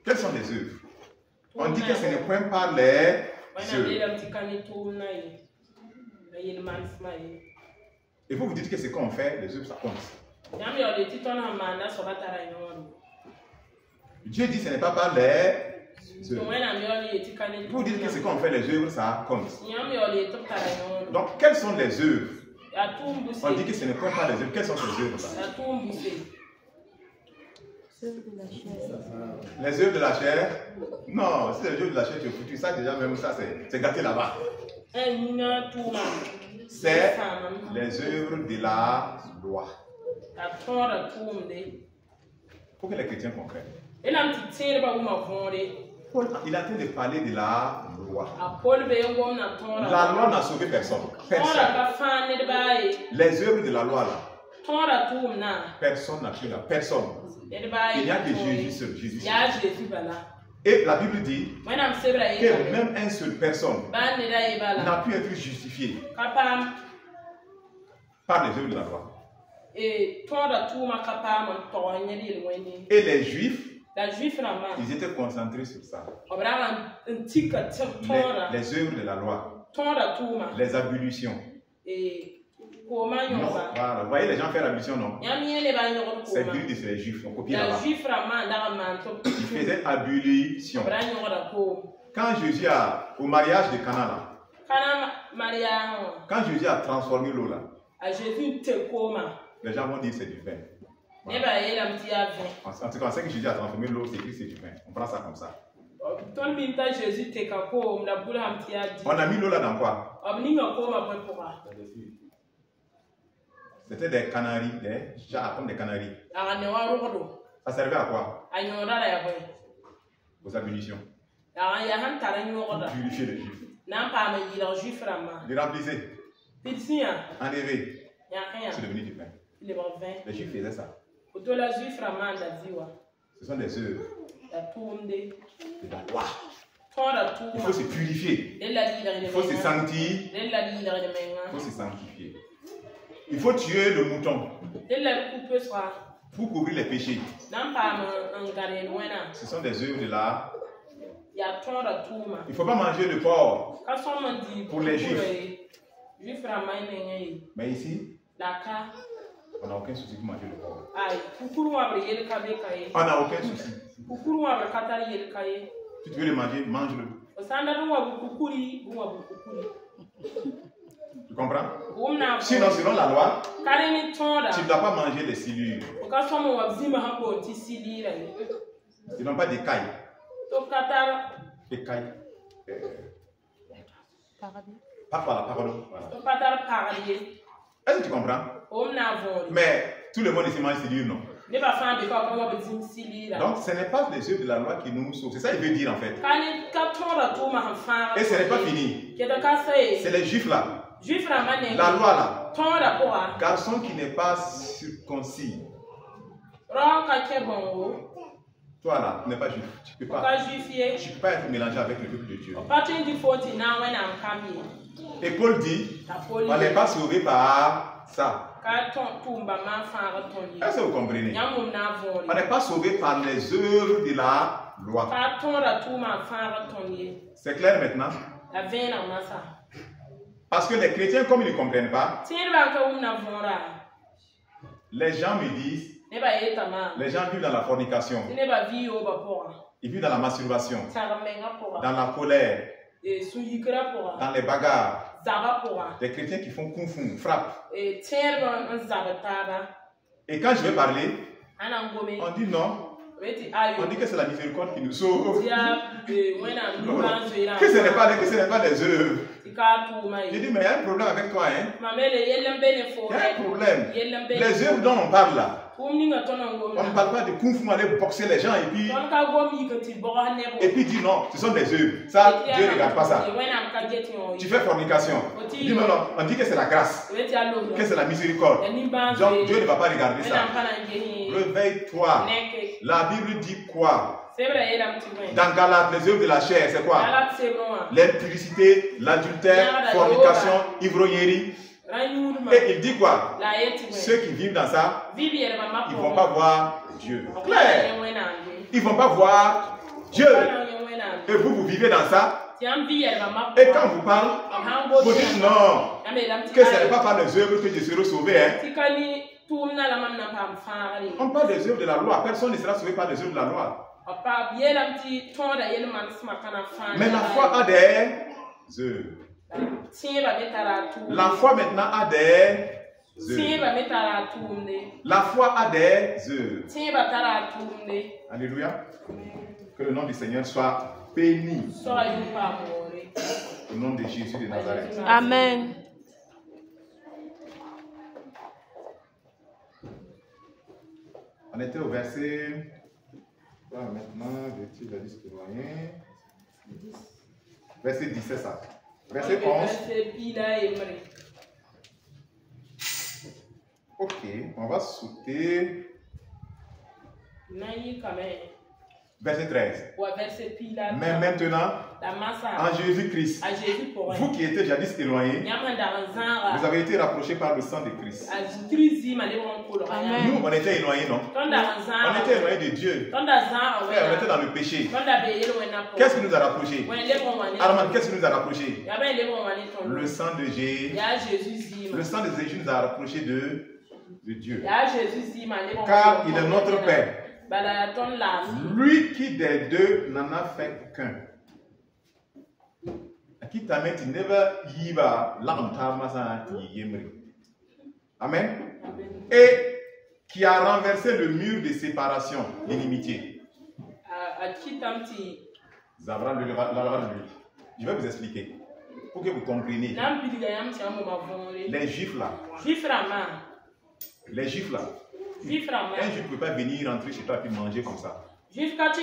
Quelles sont les œuvres? On dit que ce n'est point par les œuvres. Et vous dites que ce qu'on fait, les œuvres, ça compte. Dieu dit que ce n'est pas par les œuvres. Vous dites que ce qu'on fait, les œuvres, ça compte. Donc, quelles sont les œuvres? On dit que ce n'est pas par les œuvres. Quelles sont ces œuvres là? Les œuvres de la chair? Non, si les œuvres de la chair, tu es foutu. Ça, déjà, même ça, c'est gâté là-bas. C'est les œuvres de la loi. Pour que les chrétiens comprennent. Il est en train de parler de la loi. La loi n'a sauvé personne. Personne. Les œuvres de la loi là. Personne n'a pu là. Personne. Il n'y a que Jésus seul. Jésus seul. Et la Bible dit que même une seule personne n'a pu être justifiée par les œuvres de la loi. Et les Juifs, ils étaient concentrés sur ça. Les œuvres de la loi, les ablutions, Voilà, vous voyez les gens faire l'ablution, non? C'est venu de ces juifs, on copie là-bas. Ils faisaient ablution. Quand Jésus a, au mariage de Cana là, quand Jésus a transformé l'eau là, les gens vont dire c'est du vin. Voilà. En tout cas, c'est que Jésus a transformé l'eau, c'est écrit c'est du vin. On prend ça comme ça. On a mis l'eau là dans quoi? C'était des canaries, des chats comme des canaries. Ça servait à quoi? Aux ablutions. Pour purifier les juifs. Les remplissez. Enlever. C'est devenu du vin. Les juifs faisaient ça. Ce sont des œuvres de la loi. Il faut se purifier. Il faut se sentir. Il faut se sanctifier. Il faut tuer le mouton pour couvrir les péchés. Ce sont des œuvres de la. Il ne faut pas manger de porc pour les juifs. Mais ici, on n'a aucun souci pour manger le porc. On n'a aucun souci. Si tu veux le manger, mange-le. Tu comprends? Sinon, selon la loi, tu ne dois pas manger des ciliures. Ils n'ont pas d'écailles. Écailles. Pardon. Voilà. Est-ce que tu comprends? Mais tout le monde ici mange ciliures, non? Donc, ce n'est pas les œuvres de la loi qui nous sauvent. C'est ça qu'il veut dire en fait. Et ce n'est pas fini. C'est les juifs là. La loi là. Garçon qui n'est pas circoncis. Toi là, tu n'es pas juif. Tu ne peux pas être mélangé avec le peuple de Dieu. Et Paul dit, on n'est pas sauvé par ça. Est-ce que vous comprenez? On n'est pas sauvé par les œuvres de la loi. C'est clair maintenant? Parce que les chrétiens, comme ils ne comprennent pas, les gens me disent, les gens vivent dans la fornication, ils vivent dans la masturbation, dans la colère, dans les bagarres. Des chrétiens qui font kung fu, frappent. Et quand je vais parler, on dit non. On dit que c'est la miséricorde qui nous sauve. Que ce n'est pas des œuvres. Je dis, mais il y a un problème avec toi, hein? Il y a un problème. Les œuvres dont on parle là, on ne parle pas de kung fu, aller boxer les gens et puis dire non, ce sont des œuvres. Ça, Dieu ne regarde pas ça. Tu fais fornication. Dis non, on dit que c'est la grâce, que c'est la miséricorde. Donc Dieu ne va pas regarder ça. Réveille-toi. La Bible dit quoi? Dans Galates, les œuvres de la chair, c'est quoi? L'impudicité, l'adultère, fornication, ivrognerie. Et il dit quoi? Ceux qui vivent dans ça, ils ne vont pas voir Dieu. Claire. Ils ne vont pas voir Dieu. Et vous vivez dans ça. Et quand vous parlez, vous dites non, que ce n'est pas par les œuvres que je serai sauvé. Hein? On parle des œuvres de la loi. Personne ne sera sauvé par les œuvres de la loi. Mais la foi a des œuvres. La foi maintenant a des œuvres. La foi a des œuvres. Alléluia. Que le nom du Seigneur soit béni. Au nom de Jésus de Nazareth. Amen. On était au verset. Voilà, maintenant, je vais dire moyen. Verset 17, ça. Verset 11. Ok, on va sauter. Verset 13. Mais maintenant, en Jésus-Christ, vous qui étiez jadis éloignés, vous avez été rapprochés par le sang de Christ. Nous, on était éloignés, non? On était éloignés de Dieu. On était dans le péché. Qu'est-ce qui nous a rapprochés? Armand, qu'est-ce qui nous a rapprochés? Le sang de Jésus. Le sang de Jésus nous a rapprochés de Dieu. Car il est notre Père. Lui qui des deux n'en a fait qu'un. Amen. Et qui a renversé le mur de séparation, l'inimitié. Je vais vous expliquer pour que vous compreniez. Les Juifs là. Les Juifs là. Un Juif ne peut pas venir rentrer chez toi et manger comme ça. Tu n'es pas pur,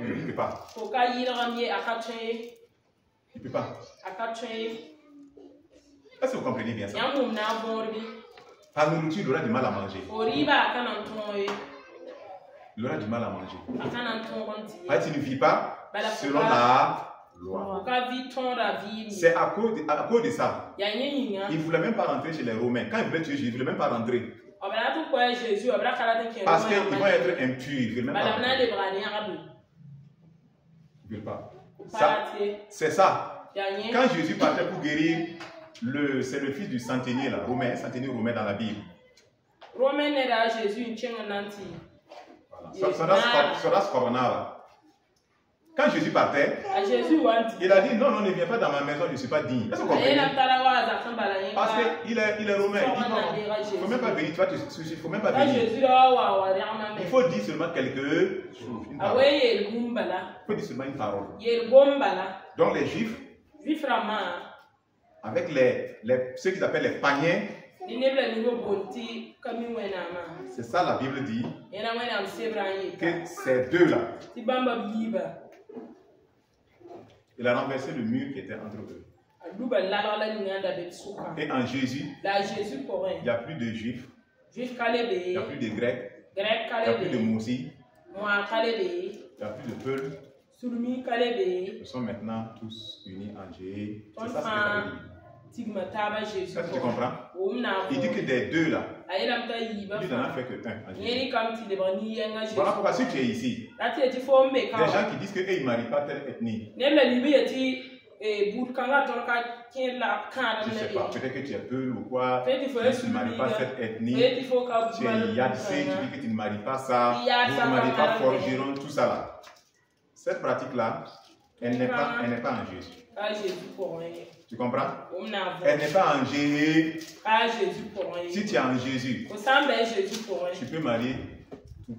il ne peut pas. Il ne peut pas. Est-ce que vous comprenez bien ça? Par nourriture, il aura du mal à manger. Il aura du mal à manger. Tu ne vis pas selon la loi. C'est à cause de ça. Il ne voulait même pas rentrer chez les Romains. Quand il voulait tuer Jésus, il ne voulait même pas rentrer. Parce qu'ils vont être impurs. Ils ne veulent même pas rentrer. Ils ne veulent pas. C'est ça. Quand Jésus partait pour guérir, c'est le fils du centenier là, romain, centenier romain dans la Bible. Voilà. Soras Corona là. Quand Jésus partait, il a dit non, non, ne viens pas dans ma maison, je ne suis pas digne. Est-ce que vous comprenez? Parce qu'il est romain. Il dit non, il ne faut même pas venir. Tu vois, il ne faut même pas venir. Il faut dire seulement quelque chose. Il faut dire seulement une parole. Donc les Juifs, avec ceux qu'ils appellent les païens, c'est ça la Bible dit, que ces deux-là, il a renversé le mur qui était entre eux. Et en Jésus, il n'y a plus de Juifs, il n'y a plus de Grecs, il n'y a plus de Moussi, il n'y a plus de Peul. Nous sommes maintenant tous unis en Jésus. C'est ça ce que ça veut dire. Est-ce que tu comprends? Il dit que des deux là, il n'en a fait que un. Voilà pourquoi si tu es ici, les gens qui disent qu'ils ne marient pas telle ethnie. Je ne sais pas, peut-être que tu es peu ou quoi, tu ne maries pas cette ethnie, tu es Yadissé, tu dis que tu ne maries pas ça, vous ne mariez pas forgeron, tout ça là. Cette pratique-là, elle n'est pas en Jésus. Tu comprends? Elle n'est pas en Jésus. Si tu es en Jésus, tu peux marier tout.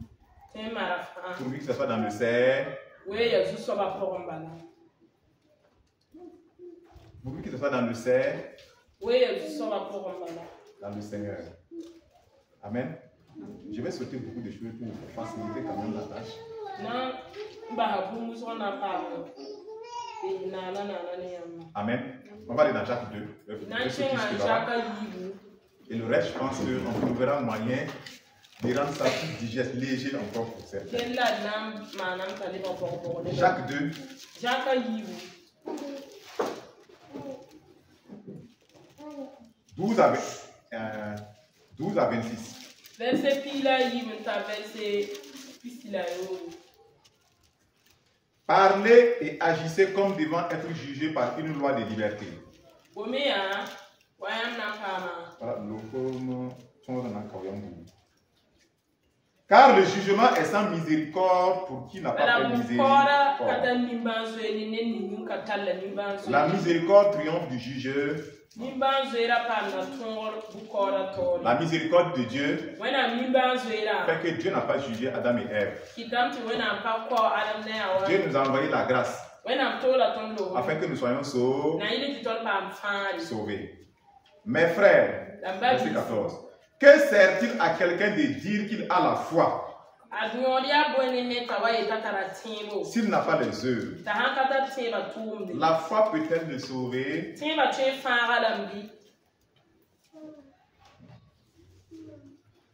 Pourvu que ce soit dans le cerf. Pourvu que ce soit dans le cerf. Dans le Seigneur. Amen. Je vais sauter beaucoup de choses pour faciliter quand même la tâche. Amen. On va aller dans Jacques 2. Et le reste, je pense qu'on trouvera moyen de rendre ça plus digeste, léger encore pour certains. Jacques 2. 12 à 26. Parlez et agissez comme devant être jugés par une loi de liberté. Car le jugement est sans miséricorde pour qui n'a pas fait miséricorde. La miséricorde triomphe du jugeur. La miséricorde de Dieu fait que Dieu n'a pas jugé Adam et Ève. Dieu nous a envoyé la grâce afin que nous soyons sauvés. Mes frères, verset 14, que sert-il à quelqu'un de dire qu'il a la foi s'il n'a pas les œuvres? La foi peut-elle le sauver?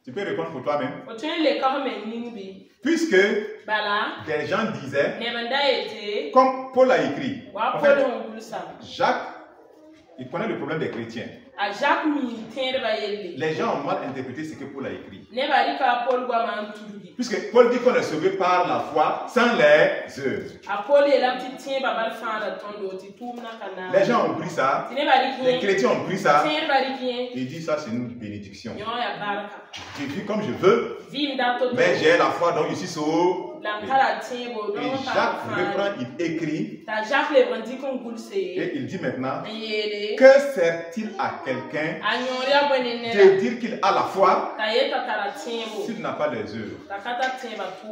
Tu peux répondre pour toi-même. Puisque des gens disaient, comme Paul a écrit, en fait, Jacques, il connaît le problème des chrétiens. Les gens ont mal interprété ce que Paul a écrit. Puisque Paul dit qu'on est sauvé par la foi sans les œuvres. Les gens ont pris ça. Les chrétiens ont pris ça. Ils disent ça, c'est une bénédiction. J'ai vu comme je veux, mais j'ai la foi, donc je suis sauvé. Et Jacques reprend, il écrit, et il dit maintenant, que sert-il à quelqu'un de dire qu'il a la foi s'il n'a pas les œuvres?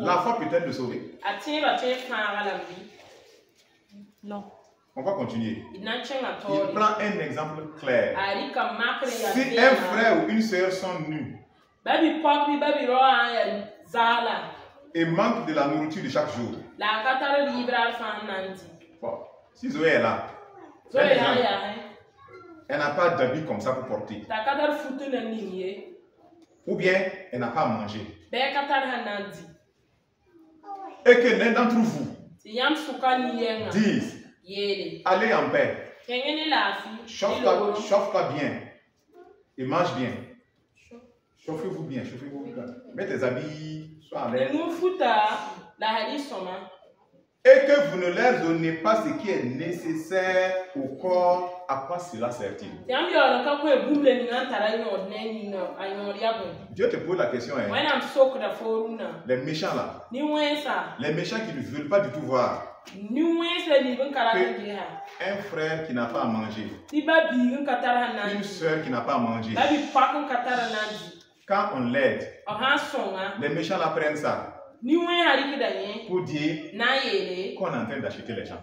La foi peut-elle le sauver? Non. On va continuer. Il prend un exemple clair. Si un frère ou une sœur sont nus et manque de la nourriture de chaque jour. Bon, si Zoé est là, elle n'a pas d'habit comme ça pour porter. Ou bien elle n'a pas à manger. Et que l'un d'entre vous dise, allez en paix, chauffe-toi bien et mange bien. Chauffez-vous bien, chauffez-vous bien. Mets tes habits, sois à l'aise. Et que vous ne leur donnez pas ce qui est nécessaire au corps, à quoi cela sert-il? Dieu te pose la question. Hein? Les méchants là. Les méchants qui ne veulent pas du tout voir. Un frère qui n'a pas à manger. Une soeur qui n'a pas à manger. Quand on l'aide, les méchants la prennent ça pour dire qu'on est en train d'acheter les gens.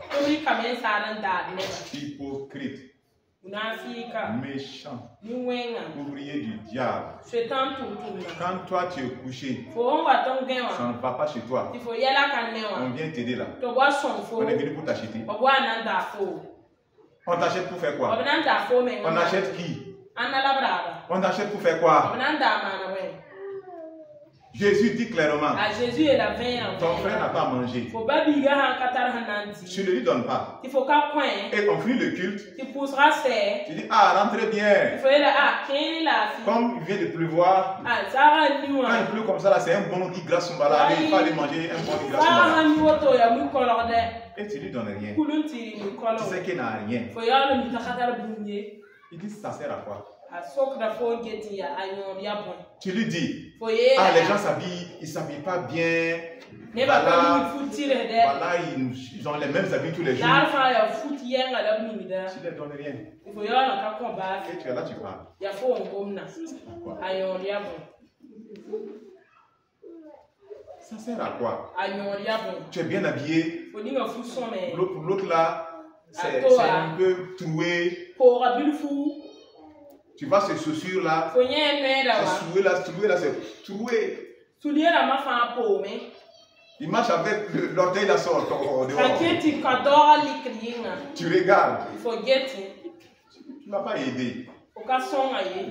Hypocrite, méchant, ouvrier du diable. Quand toi tu es couché, ça ne va pas chez toi. On vient t'aider là. On est venu pour t'acheter. On t'achète pour faire quoi? On achète qui? On t'achète pour faire quoi? Jésus dit clairement, ton frère n'a pas mangé. Tu ne lui donnes pas. Et on finit le culte. Tu dis, ah, rentrez bien. Comme il vient de pleuvoir, quand il pleut comme ça, c'est un bon dit grâce Sumbala. Il faut aller manger un bon dit grâce Sumbala. Et tu ne lui donnes rien. Tu sais qu'il n'a rien. Il dit, ça sert à quoi? Tu lui dis, ah, les gens s'habillent, ils ne s'habillent pas bien. Voilà, ils ont les mêmes habits tous les jours. Tu ne leur donnes rien. Et tu es là, tu parles. Ça sert à quoi? Tu es bien habillé. L'autre là, c'est un peu troué. Tu vois ces chaussures là, c'est troué. Il marche avec l'orteil là sort dehors. Tu regardes. Tu ne vas pas aider.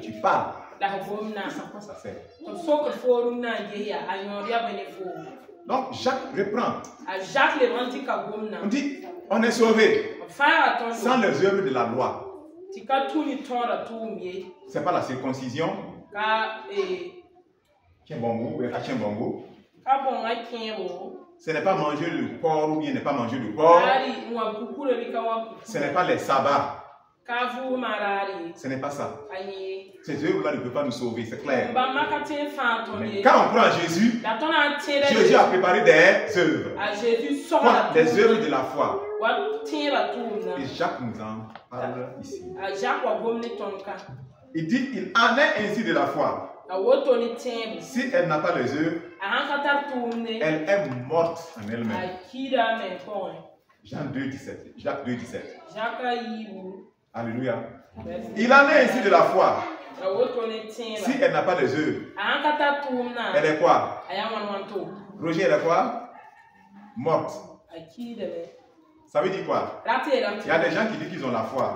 Tu parles. Ça sert. Donc Jacques reprend. On dit, on est sauvé sans les œuvres de la loi. C'est pas la circoncision. Ce n'est pas manger le porc ou bien ne pas manger le porc. Ce n'est pas les sabbats. Ce n'est pas ça. Ces œuvres-là ne peuvent pas nous sauver, c'est clair. Mais quand on prend Jésus, Jésus a préparé des œuvres. Des œuvres de la foi. Et Jacques nous en parle ici. Il dit, il en est ainsi de la foi. Si elle n'a pas les œuvres, elle est morte en elle-même. Jean 2,17. Jacques 2,17. Alléluia. Il en est ainsi de la foi. Si elle n'a pas les œuvres, elle est quoi? Roger, elle est quoi? Morte. Ça veut dire quoi? Il y a des gens qui disent qu'ils ont la foi.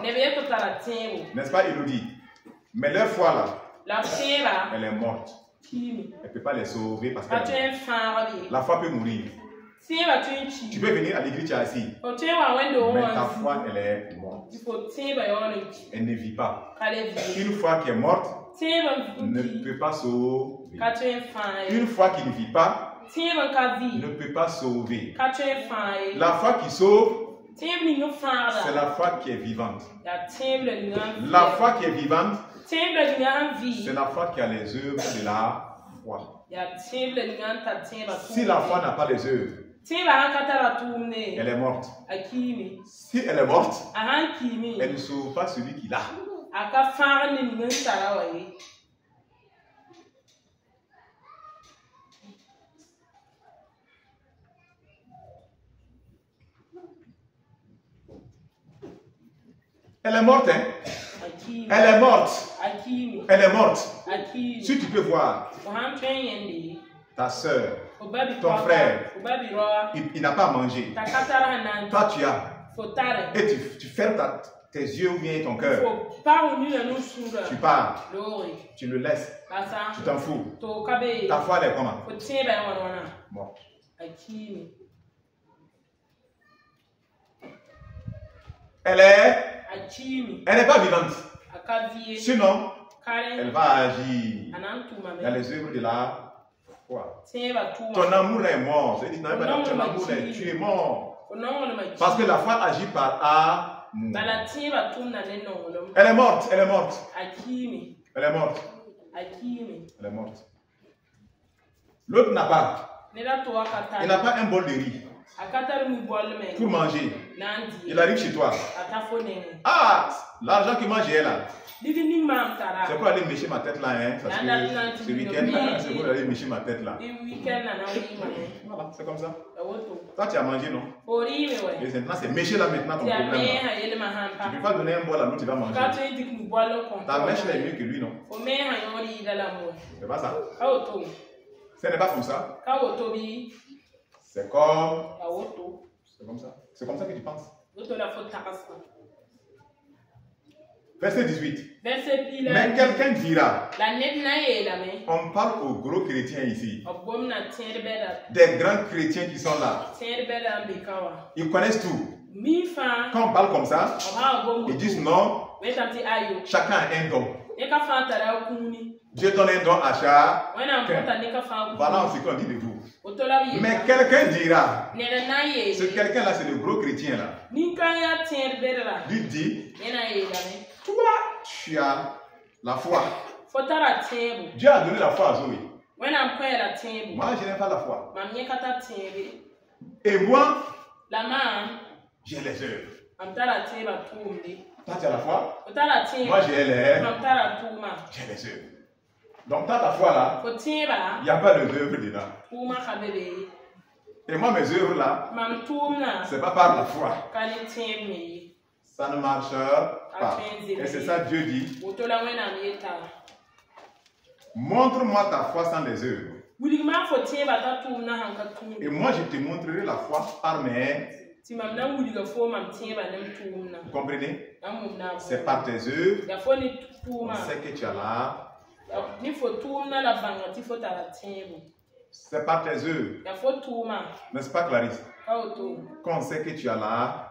N'est-ce pas, Elodie? Mais leur foi là, elle est morte. Elle ne peut pas les sauver parce que la foi peut mourir. Tu peux venir à l'église, tu es assis. Mais ta foi, elle est morte. Elle ne vit pas. Une foi qui est morte ne peut pas sauver. Une foi qui ne vit pas ne peut pas sauver. La foi qui sauve, c'est la foi qui est vivante. La foi qui est vivante, c'est la foi qui a les œuvres de la foi. Si la foi n'a pas les œuvres, elle est morte. Si elle est morte, elle ne sauve pas celui qui l'a. Elle est morte, hein? Elle est morte. Elle est morte. Si tu peux voir ta soeur, ton frère, il n'a pas mangé. Toi, tu as. Et tu fermes tes yeux ou bien ton cœur. Tu pars. Tu le laisses. Tu t'en fous. Ta foi, elle est comment? Morte. Elle n'est pas vivante. Sinon, elle va agir dans les œuvres de la foi. Ton amour est mort. Ton amour est, tu es mort. Parce que la foi agit par amour. Elle est morte. Elle est morte. Elle est morte. Elle est morte. L'autre n'a pas. Il n'a pas un bol de riz pour manger. Il arrive chez toi. Ah, l'argent qu'il mangeait là. C'est pour aller mécher ma tête là, hein, parce que ce week-end, c'est pour aller mécher ma tête là. Voilà, c'est comme ça. Toi, tu as mangé, non? Et maintenant, c'est mécher là maintenant ton problème. Là. Tu ne peux pas donner un bol à l'autre, tu vas manger. Ta mèche là est mieux que lui, non? C'est pas ça? Ce n'est pas comme ça. C'est comme ça. C'est comme ça que tu penses. Verset 18. Mais quelqu'un dira, on parle aux gros chrétiens ici, des grands chrétiens qui sont là. Ils connaissent tout. Quand on parle comme ça, ils disent non, chacun a un don. Dieu donne un don à chacun. Voilà ce qu'on dit de vous. Mais quelqu'un dira, ce quelqu'un-là, c'est le gros chrétien là. Lui dit, toi, tu as la foi. Dieu a donné la foi à Zoé. Moi, je n'ai pas la foi. Et moi, j'ai les œuvres. Toi, tu as la foi. Moi, j'ai les œuvres. Donc, tu as ta foi là. Il n'y a pas de œuvres dedans. Et moi, mes œuvres là, ce n'est pas par la foi. Ça ne marche pas. Et c'est ça Dieu dit. Montre-moi ta foi sans les œuvres. Et moi, je te montrerai la foi par mes. Vous comprenez? C'est par tes œuvres. On sait que tu as là. C'est par tes œuvres. N'est-ce pas, Clarisse? Qu'on sait que tu as là.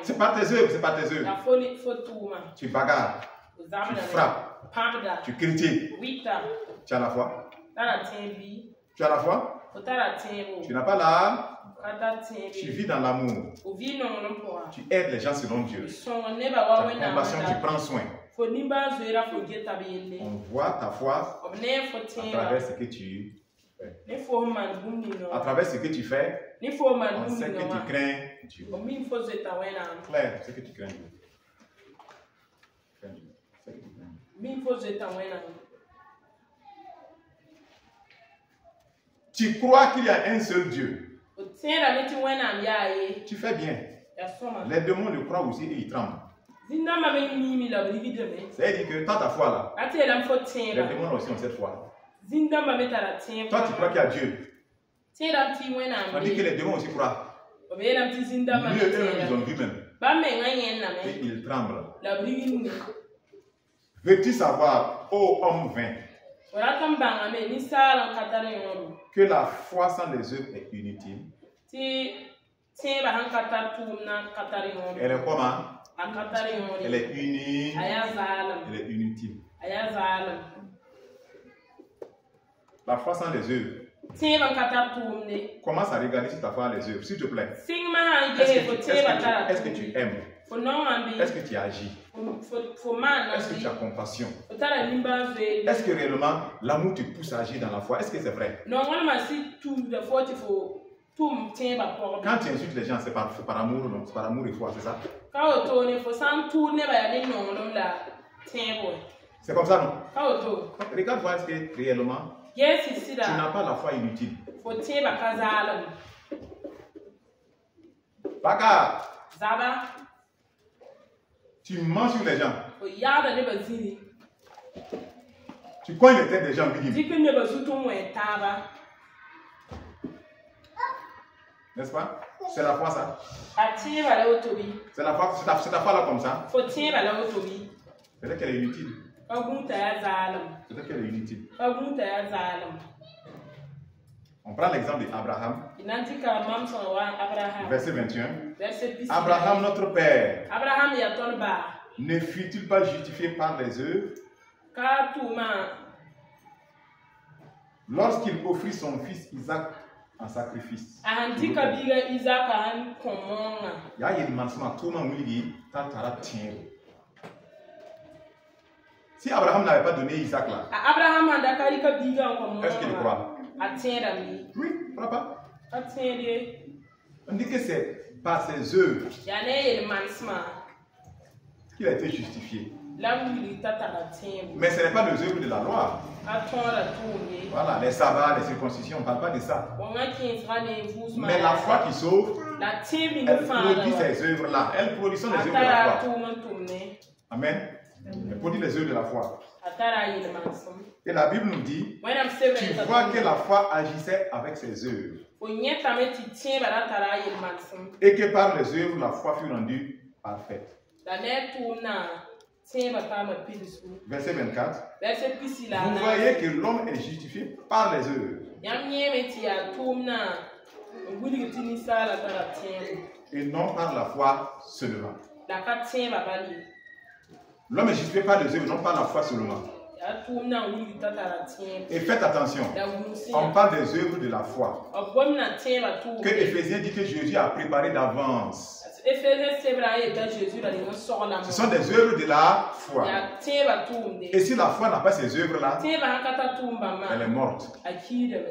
C'est pas tes œuvres, c'est pas tes œuvres. Tu bagarres, tu frappes, tu critiques. Tu as la foi? Tu as la foi? Tu n'as pas la. Tu vis dans l'amour. Tu aides les gens selon Dieu. Ta compassion, tu prends soin. On voit ta foi à travers ce que tu fais. À travers ce que tu fais, on sait que tu crains Dieu. Claire, c'est que tu crains Dieu. Tu crois qu'il y a un seul Dieu. Tu fais bien. Les démons le croient aussi et ils tremblent. C'est-à-dire que tant ta foi là, les démons aussi ont cette foi. Toi tu crois qu'il y a Dieu. On dit que les démons aussi croient. Eux-mêmes ils ont vu même. Et ils tremblent. Veux-tu savoir, ô homme vain, que la foi sans les œuvres est inutile? Elle est comment? Elle est unie. Elle est inutile. La foi sans les œuvres. Commence à regarder si ta foi a les œuvres, s'il te plaît. Est-ce que tu aimes? Est-ce que tu agis? Est-ce que tu as compassion? Est-ce que réellement l'amour te pousse à agir dans la foi? Est-ce que c'est vrai? Quand tu insultes les gens, c'est par amour, non? C'est par amour et foi, c'est ça? C'est comme ça, non? Regarde-moi, est-ce que réellement tu n'as pas la foi inutile? Baka! Tu mens sur les gens. Tu cognes les têtes des gens. N'est-ce pas? C'est la foi ça. C'est la foi, c'est ta foi là comme ça. Peut-être qu'elle est inutile. Peut-être qu'elle est inutile. On prend l'exemple d'Abraham. Verset 21. Abraham, notre père, ne fut-il pas justifié par les œuvres lorsqu'il offrit son fils Isaac en sacrifice? Si Abraham n'avait pas donné Isaac là, est-ce qu'il croit? Oui, papa. On dit que c'est par ses œuvres qu'il a été justifié. Mais ce n'est pas les œuvres de la loi. Voilà, les sabbats, les circoncisions, on ne parle pas de ça. Mais la foi qui sauve, elle produit ces œuvres-là. Elle produit les œuvres de la foi. Amen. Elle produit les œuvres de la foi. Et la Bible nous dit, tu vois que la foi agissait avec ses œuvres. Et que par les œuvres, la foi fut rendue parfaite. Verset 24. Vous voyez que l'homme est justifié par les œuvres. Et non par la foi seulement. L'homme est justifié par les œuvres, non par la foi seulement. Et faites attention, on parle des œuvres de la foi. Que Éphésiens dit que Jésus a préparé d'avance. Ce sont des œuvres de la foi. Et si la foi n'a pas ces œuvres-là, elle est morte.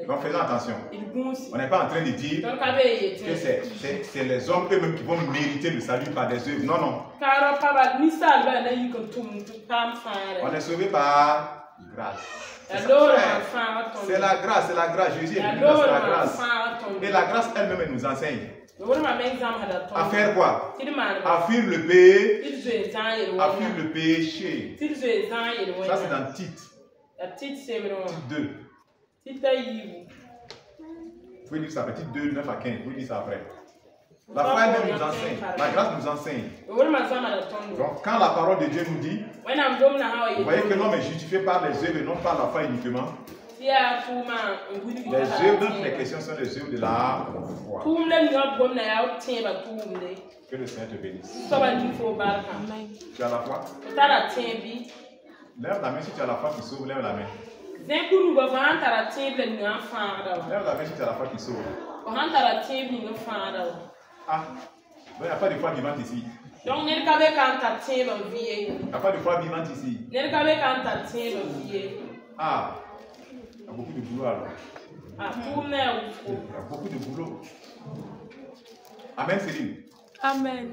Donc faisons attention. On n'est pas en train de dire que c'est les hommes eux-mêmes qui vont mériter le salut par des œuvres. Non, non. On est sauvé par grâce. C'est la grâce, c'est la grâce. Jésus est venu dans la grâce. Et la grâce elle-même, elle nous enseigne. À faire quoi? À fuir le péché. À fuir le péché. Ça c'est dans Tite. Tite 2. Vous pouvez lire ça après. Tite 2, 9 à 15. Vous pouvez lire ça après. La foi elle-même nous enseigne. La grâce nous enseigne. Donc quand la parole de Dieu nous dit, vous voyez que l'homme est justifié par les œuvres et non par la foi uniquement. Les œuvres dont les questions sont les œuvres de la foi. Que le Seigneur te bénisse. Tu as la foi? Lève la main si tu as la foi qui sauve. Lève la main. Lève la main si tu as la foi qui sauve. Ah, il n'y a pas de foi vivante ici. Donc, il n'y a pas de foi vivante ici. Ah, il y a beaucoup de boulot alors. Il y a beaucoup de boulot. Amen, Céline. Amen.